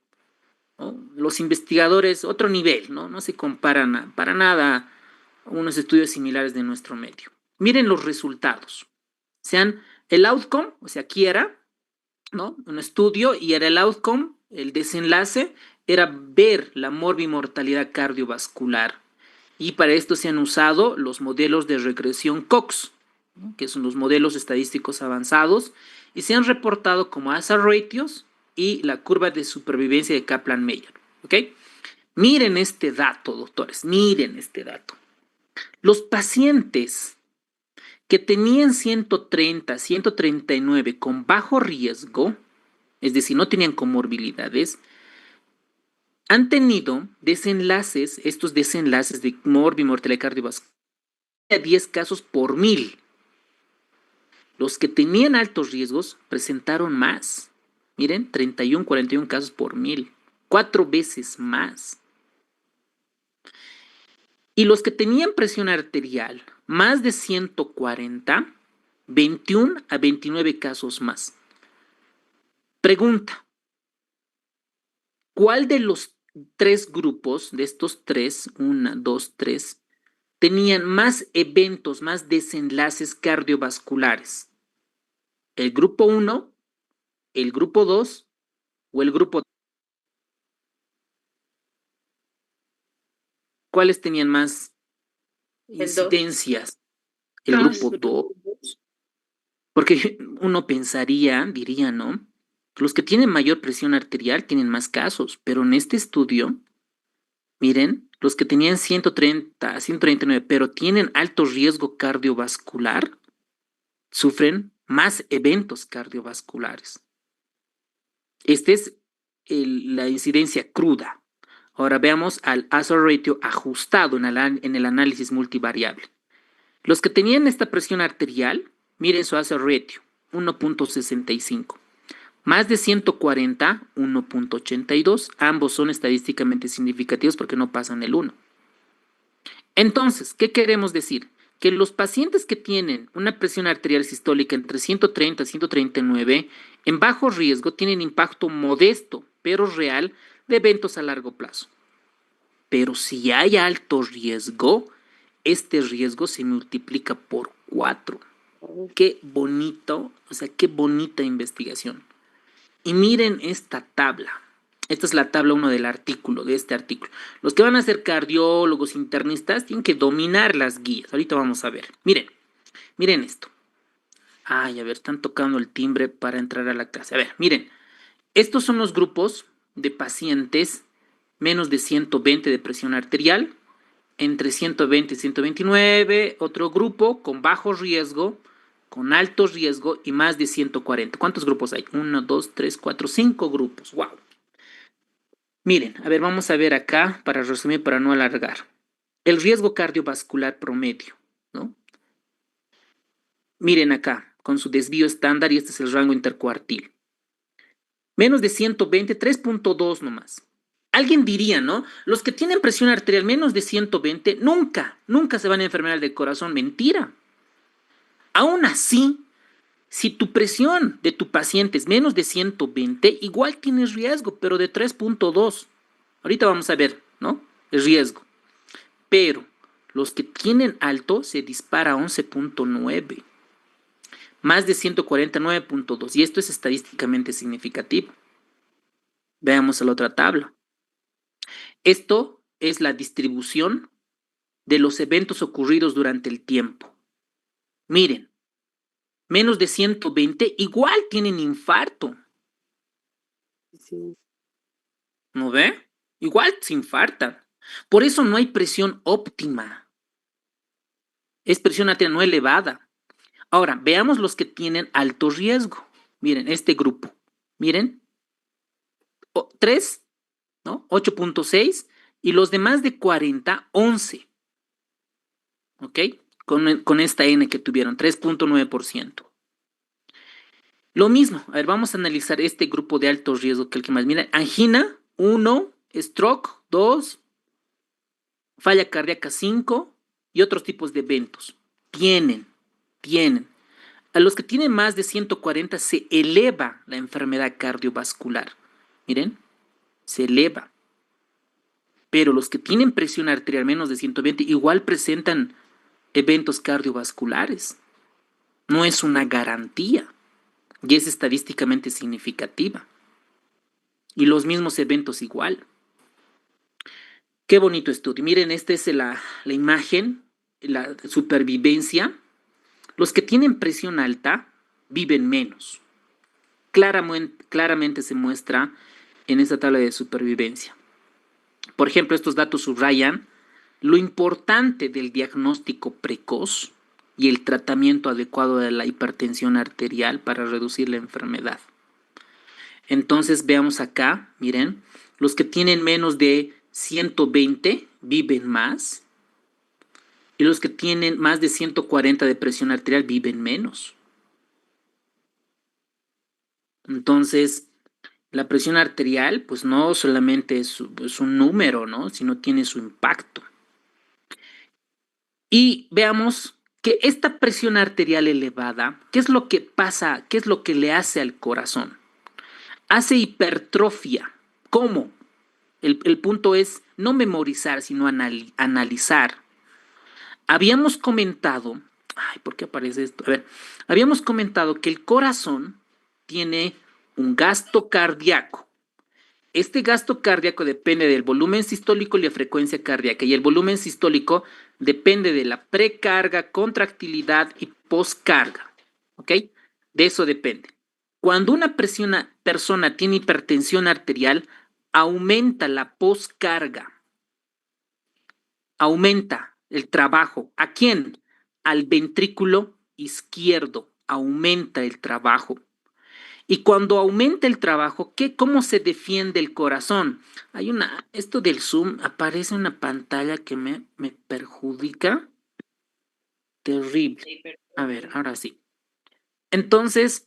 S1: ¿no? Los investigadores, otro nivel, ¿no? No se comparan para nada a unos estudios similares de nuestro medio. Miren los resultados. El outcome, o sea, aquí era, ¿no? Un estudio y era el outcome, el desenlace, era ver la morbimortalidad cardiovascular. Y para esto se han usado los modelos de regresión Cox, ¿no? Que son los modelos estadísticos avanzados, y se han reportado como hazard ratios y la curva de supervivencia de Kaplan-Meier. ¿Ok? Miren este dato, doctores, miren este dato. Los pacientes que tenían 130, 139 con bajo riesgo, es decir, no tenían comorbilidades, han tenido estos desenlaces de morbimortalidad cardiovascular, 10 casos por 1000. Los que tenían altos riesgos presentaron más. Miren, 31, 41 casos por 1000. 4 veces más. Y los que tenían presión arterial más de 140, 21 a 29 casos más. Pregunta. ¿Cuál de los tres grupos, de estos tres, 1, 2, 3, tenían más eventos, más desenlaces cardiovasculares? ¿El grupo 1, el grupo 2 o el grupo 3? ¿Cuáles tenían más incidencias? El grupo 2. Porque uno pensaría, diría, ¿no? Los que tienen mayor presión arterial tienen más casos, pero en este estudio, miren, los que tenían 130, 139, pero tienen alto riesgo cardiovascular, sufren más eventos cardiovasculares. Esta es la incidencia cruda. Ahora veamos al hazard ratio ajustado en el análisis multivariable. Los que tenían esta presión arterial, miren su hazard ratio, 1.65. Más de 140, 1.82. Ambos son estadísticamente significativos porque no pasan el 1. Entonces, ¿qué queremos decir? Que los pacientes que tienen una presión arterial sistólica entre 130 y 139, en bajo riesgo, tienen impacto modesto, pero real, de eventos a largo plazo. Pero si hay alto riesgo, este riesgo se multiplica por 4. Qué bonito, o sea, qué bonita investigación. Y miren esta tabla. Esta es la tabla 1 del artículo, de este artículo. Los que van a ser cardiólogos, internistas, tienen que dominar las guías. Ahorita vamos a ver. Miren esto. Ay, a ver, están tocando el timbre para entrar a la clase. A ver, miren. Estos son los grupos de pacientes menos de 120 de presión arterial, entre 120 y 129, otro grupo con bajo riesgo, con alto riesgo y más de 140. ¿Cuántos grupos hay? 1, 2, 3, 4, 5 grupos. ¡Wow! Miren, a ver, vamos a ver acá, para resumir, para no alargar. El riesgo cardiovascular promedio, ¿no? Miren acá, con su desvío estándar, y este es el rango intercuartil. Menos de 120, 3.2 nomás. Alguien diría, ¿no? Los que tienen presión arterial menos de 120, nunca se van a enfermar del corazón. Mentira. Aún así, si tu presión de tu paciente es menos de 120, igual tienes riesgo, pero de 3.2. Ahorita vamos a ver, ¿no? El riesgo. Pero los que tienen alto se dispara a 11.9. Más de 149.2. Y esto es estadísticamente significativo. Veamos la otra tabla. Esto es la distribución de los eventos ocurridos durante el tiempo. Miren, menos de 120 igual tienen infarto.
S10: Sí.
S1: ¿No ve? Igual se infartan. Por eso no hay presión óptima. Es presión arterial no elevada. Ahora, veamos los que tienen alto riesgo. Miren, este grupo. Miren. 3, ¿no? 8.6. Y los demás de 40, 11. ¿Ok? Con esta N que tuvieron, 3.9%. Lo mismo, a ver, vamos a analizar este grupo de alto riesgo que el que más. Mira, angina, 1, stroke, 2, falla cardíaca, 5 y otros tipos de eventos. Tienen. A los que tienen más de 140 se eleva la enfermedad cardiovascular. Miren, se eleva. Pero los que tienen presión arterial menos de 120 igual presentan eventos cardiovasculares. No es una garantía y es estadísticamente significativa. Y los mismos eventos igual. Qué bonito estudio. Miren, esta es la imagen, la supervivencia. Los que tienen presión alta viven menos. Claramente se muestra en esta tabla de supervivencia. Por ejemplo, estos datos subrayan lo importante del diagnóstico precoz y el tratamiento adecuado de la hipertensión arterial para reducir la enfermedad. Entonces veamos acá, miren, los que tienen menos de 120 viven más y los que tienen más de 140 de presión arterial viven menos. Entonces, la presión arterial, pues no solamente es un número, ¿no? Sino tiene su impacto. Y veamos que esta presión arterial elevada, ¿qué es lo que pasa? ¿Qué es lo que le hace al corazón? Hace hipertrofia. ¿Cómo? El punto es no memorizar, sino analizar. Habíamos comentado, ay, ¿por qué aparece esto? A ver, habíamos comentado que el corazón tiene un gasto cardíaco. Este gasto cardíaco depende del volumen sistólico y la frecuencia cardíaca, y el volumen sistólico depende de la precarga, contractilidad y poscarga, ¿ok? De eso depende. Cuando una persona tiene hipertensión arterial, aumenta la poscarga, aumenta el trabajo. ¿A quién? Al ventrículo izquierdo, aumenta el trabajo. Y cuando aumenta el trabajo, ¿cómo se defiende el corazón? Esto del Zoom, aparece una pantalla que me perjudica. Terrible. A ver, ahora sí. Entonces,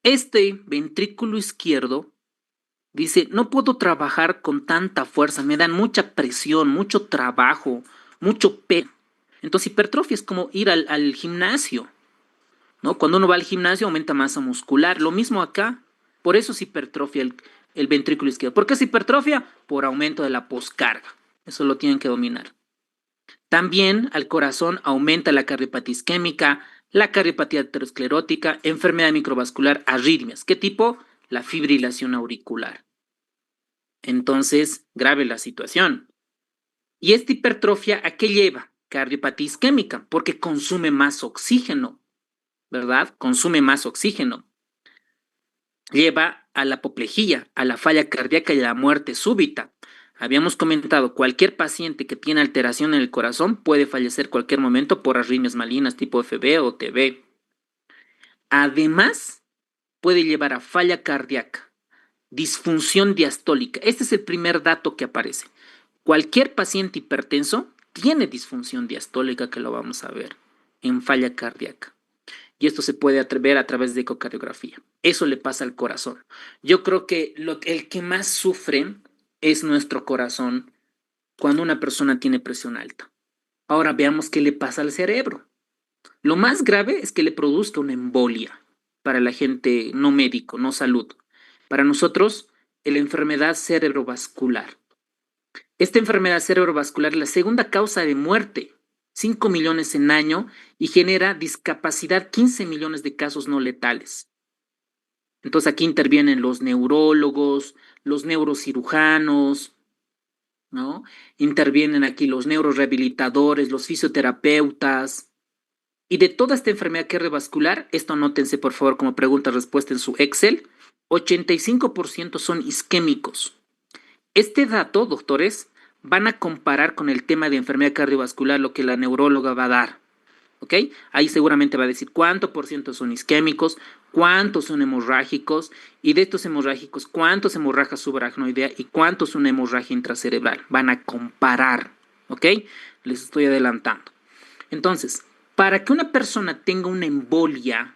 S1: este ventrículo izquierdo dice, no puedo trabajar con tanta fuerza, me dan mucha presión, mucho trabajo, mucho peso. Entonces, hipertrofia es como ir al gimnasio, ¿no? Cuando uno va al gimnasio aumenta masa muscular. Lo mismo acá. Por eso es hipertrofia el ventrículo izquierdo. ¿Por qué es hipertrofia? Por aumento de la poscarga. Eso lo tienen que dominar. También al corazón aumenta la cardiopatía isquémica, la cardiopatía aterosclerótica, enfermedad microvascular, arritmias. ¿Qué tipo? La fibrilación auricular. Entonces, grave la situación. ¿Y esta hipertrofia a qué lleva? Cardiopatía isquémica, porque consume más oxígeno, ¿verdad? Consume más oxígeno. Lleva a la apoplejía, a la falla cardíaca y a la muerte súbita. Habíamos comentado, cualquier paciente que tiene alteración en el corazón puede fallecer cualquier momento por arritmias malignas tipo FB o TB. Además, puede llevar a falla cardíaca, disfunción diastólica. Este es el primer dato que aparece. Cualquier paciente hipertenso tiene disfunción diastólica, que lo vamos a ver en falla cardíaca. Y esto se puede ver a través de ecocardiografía. Eso le pasa al corazón. Yo creo que el que más sufre es nuestro corazón cuando una persona tiene presión alta. Ahora veamos qué le pasa al cerebro. Lo más grave es que le produzca una embolia para la gente no médico, no salud. Para nosotros, la enfermedad cerebrovascular. Esta enfermedad cerebrovascular es la segunda causa de muerte. 5 millones en año y genera discapacidad, 15 millones de casos no letales. Entonces aquí intervienen los neurólogos, los neurocirujanos, ¿no? Intervienen aquí los neurorehabilitadores, los fisioterapeutas. Y de toda esta enfermedad cerebrovascular, esto anótense por favor como pregunta-respuesta en su Excel, 85% son isquémicos. Este dato, doctores, van a comparar con el tema de enfermedad cardiovascular lo que la neuróloga va a dar, ¿ok? Ahí seguramente va a decir cuánto por ciento son isquémicos, cuántos son hemorrágicos, y de estos hemorrágicos, cuántos hemorragia subaracnoidea y cuántos son hemorragia intracerebral. Van a comparar, ¿ok? Les estoy adelantando. Entonces, para que una persona tenga una embolia,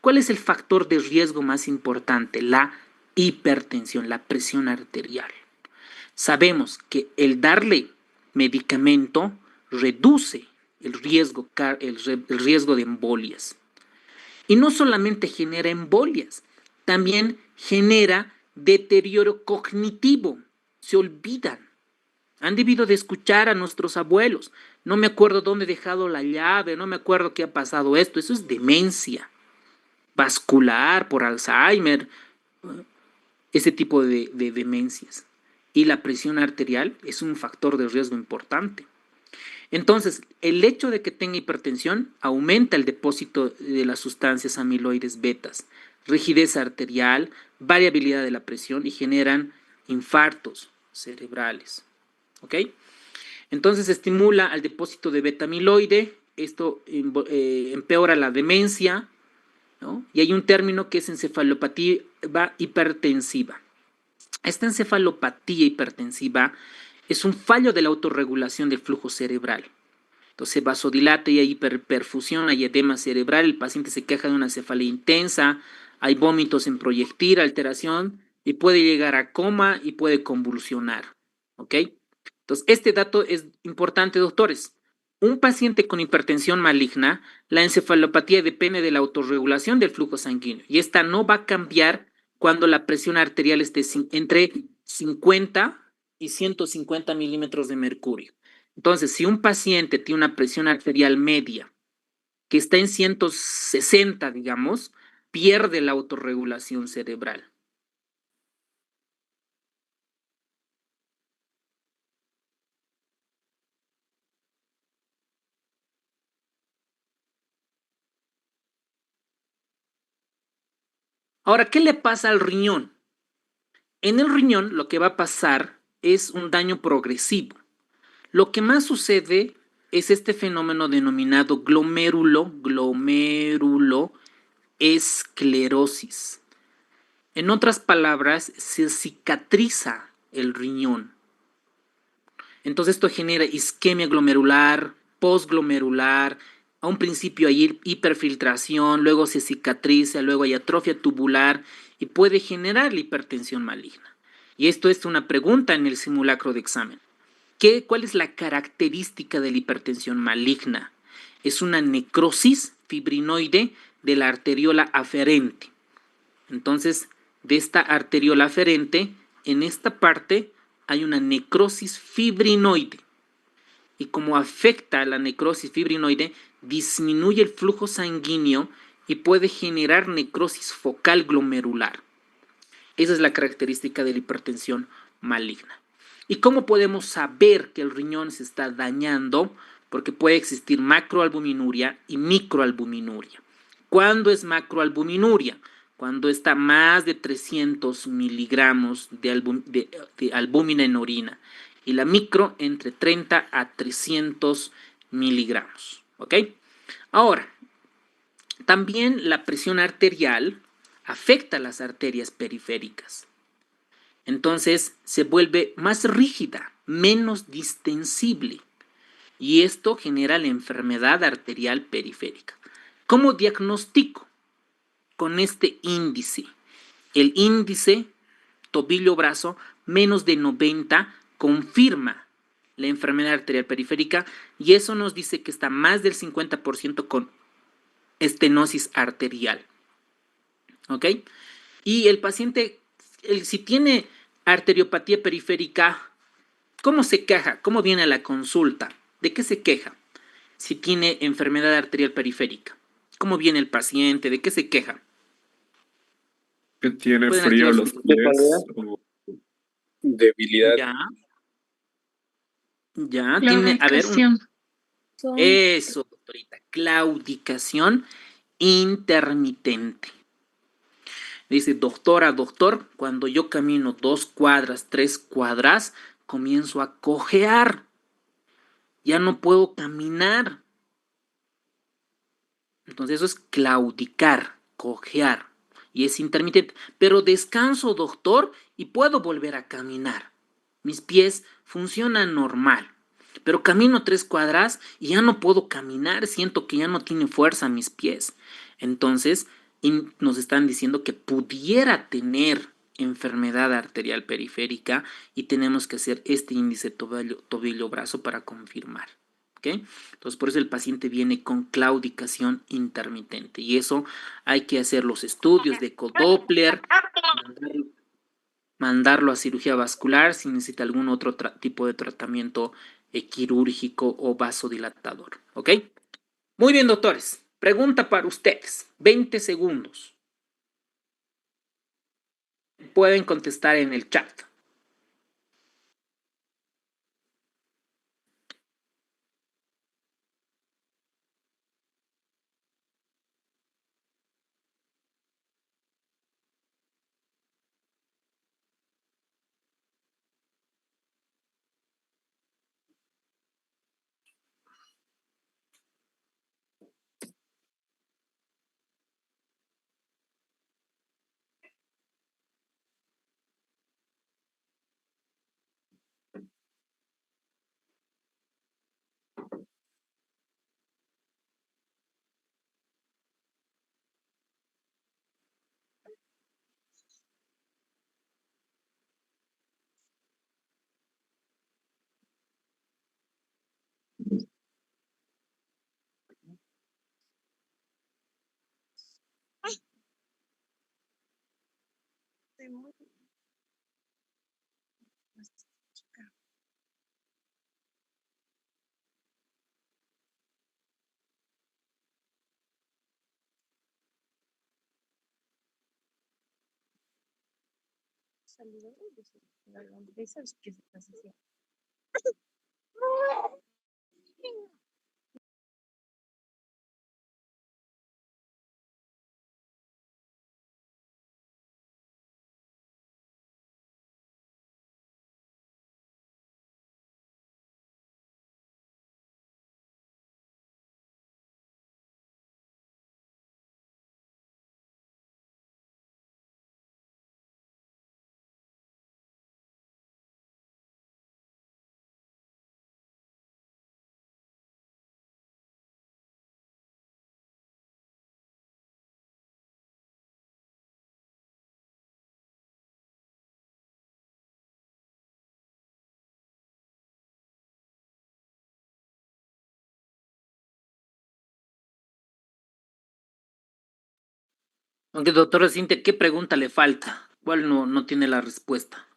S1: ¿cuál es el factor de riesgo más importante? La hipertensión, la presión arterial. Sabemos que el darle medicamento reduce el riesgo de embolias. Y no solamente genera embolias, también genera deterioro cognitivo. Se olvidan. Han debido de escuchar a nuestros abuelos. No me acuerdo dónde he dejado la llave, no me acuerdo qué ha pasado esto. Eso es demencia vascular por Alzheimer, ese tipo de demencias. Y la presión arterial es un factor de riesgo importante. Entonces, el hecho de que tenga hipertensión aumenta el depósito de las sustancias amiloides betas, rigidez arterial, variabilidad de la presión y generan infartos cerebrales. ¿Ok? Entonces, estimula al depósito de beta amiloide, esto empeora la demencia, ¿no? Y hay un término que es encefalopatía hipertensiva. Esta encefalopatía hipertensiva es un fallo de la autorregulación del flujo cerebral. Entonces vasodilata y hay hiperperfusión, hay edema cerebral, el paciente se queja de una cefalea intensa, hay vómitos en proyectil, alteración y puede llegar a coma y puede convulsionar. ¿Ok? Entonces este dato es importante, doctores. Un paciente con hipertensión maligna, la encefalopatía depende de la autorregulación del flujo sanguíneo y esta no va a cambiar cuando la presión arterial esté entre 50 y 150 milímetros de mercurio. Entonces, si un paciente tiene una presión arterial media que está en 160, digamos, pierde la autorregulación cerebral. Ahora, ¿qué le pasa al riñón? En el riñón lo que va a pasar es un daño progresivo. Lo que más sucede es este fenómeno denominado glomeruloesclerosis. En otras palabras, se cicatriza el riñón. Entonces esto genera isquemia glomerular, postglomerular, a un principio hay hiperfiltración, luego se cicatriza, luego hay atrofia tubular y puede generar la hipertensión maligna. Y esto es una pregunta en el simulacro de examen. ¿Cuál es la característica de la hipertensión maligna? Es una necrosis fibrinoide de la arteriola aferente. Entonces, de esta arteriola aferente, en esta parte hay una necrosis fibrinoide. Y como afecta a la necrosis fibrinoide, disminuye el flujo sanguíneo y puede generar necrosis focal glomerular. Esa es la característica de la hipertensión maligna. ¿Y cómo podemos saber que el riñón se está dañando? Porque puede existir macroalbuminuria y microalbuminuria. ¿Cuándo es macroalbuminuria? Cuando está más de 300 miligramos de albúmina en orina. Y la micro entre 30 a 300 miligramos. ¿Ok? Ahora, también la presión arterial afecta a las arterias periféricas. Entonces se vuelve más rígida, menos distensible. Y esto genera la enfermedad arterial periférica. ¿Cómo diagnostico? Con este índice. El índice tobillo-brazo menos de 90 confirma la enfermedad arterial periférica y eso nos dice que está más del 50% con estenosis arterial. ¿Ok? Y el paciente, si tiene arteriopatía periférica, ¿cómo se queja? ¿Cómo viene a la consulta? ¿De qué se queja? Si tiene enfermedad arterial periférica. ¿Cómo viene el paciente? ¿De qué se queja?
S17: Que tiene
S1: Pueden
S17: frío
S1: activar
S17: los
S1: sus-
S17: pies o debilidad.
S1: Ya, tiene, a ver,
S9: Claudicación.
S1: eso, doctorita, claudicación intermitente. Dice, doctora, doctor, cuando yo camino 2 cuadras, 3 cuadras, comienzo a cojear. Ya no puedo caminar. Entonces eso es claudicar, cojear. Y es intermitente. Pero descanso, doctor, y puedo volver a caminar. Mis pies funcionan normal. Pero camino 3 cuadras y ya no puedo caminar. Siento que ya no tiene fuerza mis pies. Entonces nos están diciendo que pudiera tener enfermedad arterial periférica y tenemos que hacer este índice tobillo-brazo para confirmar. ¿Okay? Entonces, por eso el paciente viene con claudicación intermitente. Y eso hay que hacer los estudios de ecodoppler, mandarlo a cirugía vascular si necesita algún otro tipo de tratamiento quirúrgico o vasodilatador. ¿Ok? Muy bien, doctores. Pregunta para ustedes. 20 segundos. Pueden contestar en el chat. Aunque, doctora Cintia, ¿qué pregunta le falta? ¿Cuál no tiene la respuesta?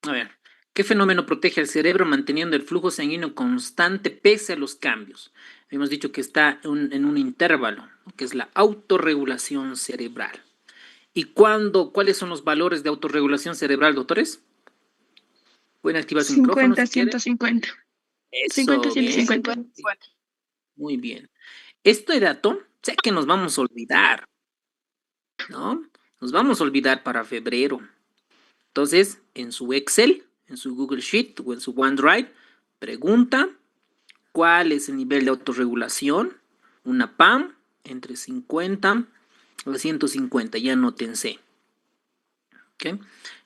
S1: A ver, ¿qué fenómeno protege al cerebro manteniendo el flujo sanguíneo constante pese a los cambios? Hemos dicho que está en un intervalo, que es la autorregulación cerebral. ¿Y cuáles son los valores de autorregulación cerebral, doctores? Pueden activar su micrófono si quieren.
S9: 50-150.
S1: Eso,
S9: 50-150.
S1: Muy bien. Este dato, sé que nos vamos a olvidar, ¿no? Nos vamos a olvidar para febrero. Entonces, en su Excel, en su Google Sheet o en su OneDrive, pregunta cuál es el nivel de autorregulación, una PAM entre 50 a 150, ya anótense. ¿Ok?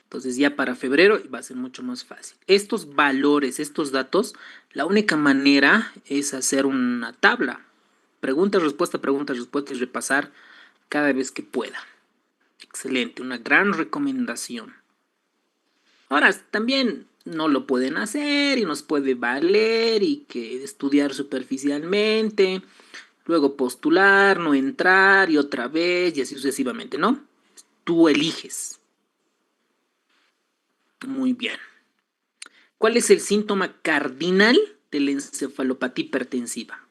S1: Entonces ya para febrero va a ser mucho más fácil. Estos valores, estos datos, la única manera es hacer una tabla. Pregunta, respuesta, y repasar cada vez que pueda. Excelente, una gran recomendación. Ahora, también no lo pueden hacer y nos puede valer y que estudiar superficialmente, luego postular, no entrar y otra vez y así sucesivamente, ¿no? Tú eliges. Muy bien. ¿Cuál es el síntoma cardinal de la encefalopatía hipertensiva?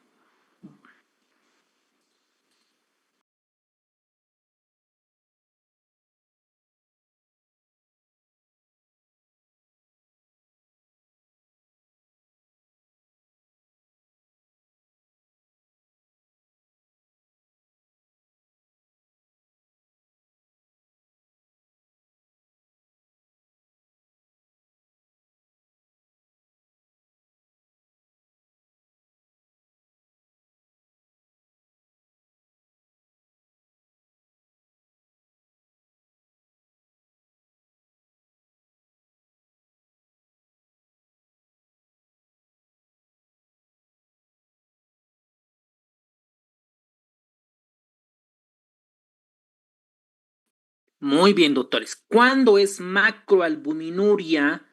S1: Muy bien, doctores. ¿Cuándo es macroalbuminuria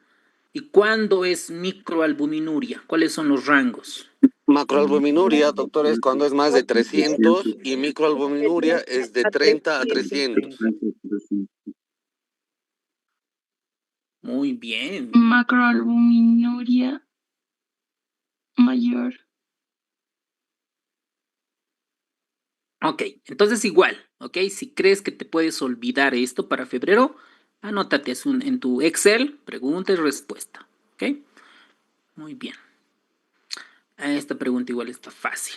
S1: y cuándo es microalbuminuria? ¿Cuáles son los rangos?
S11: Macroalbuminuria, doctor, es cuando es más de 300 y microalbuminuria es de 30 a 300.
S1: Muy bien.
S9: Macroalbuminuria mayor.
S1: Ok, entonces igual, ok, si crees que te puedes olvidar esto para febrero, anótate en tu Excel, pregunta y respuesta, ok. Muy bien. Esta pregunta igual está fácil.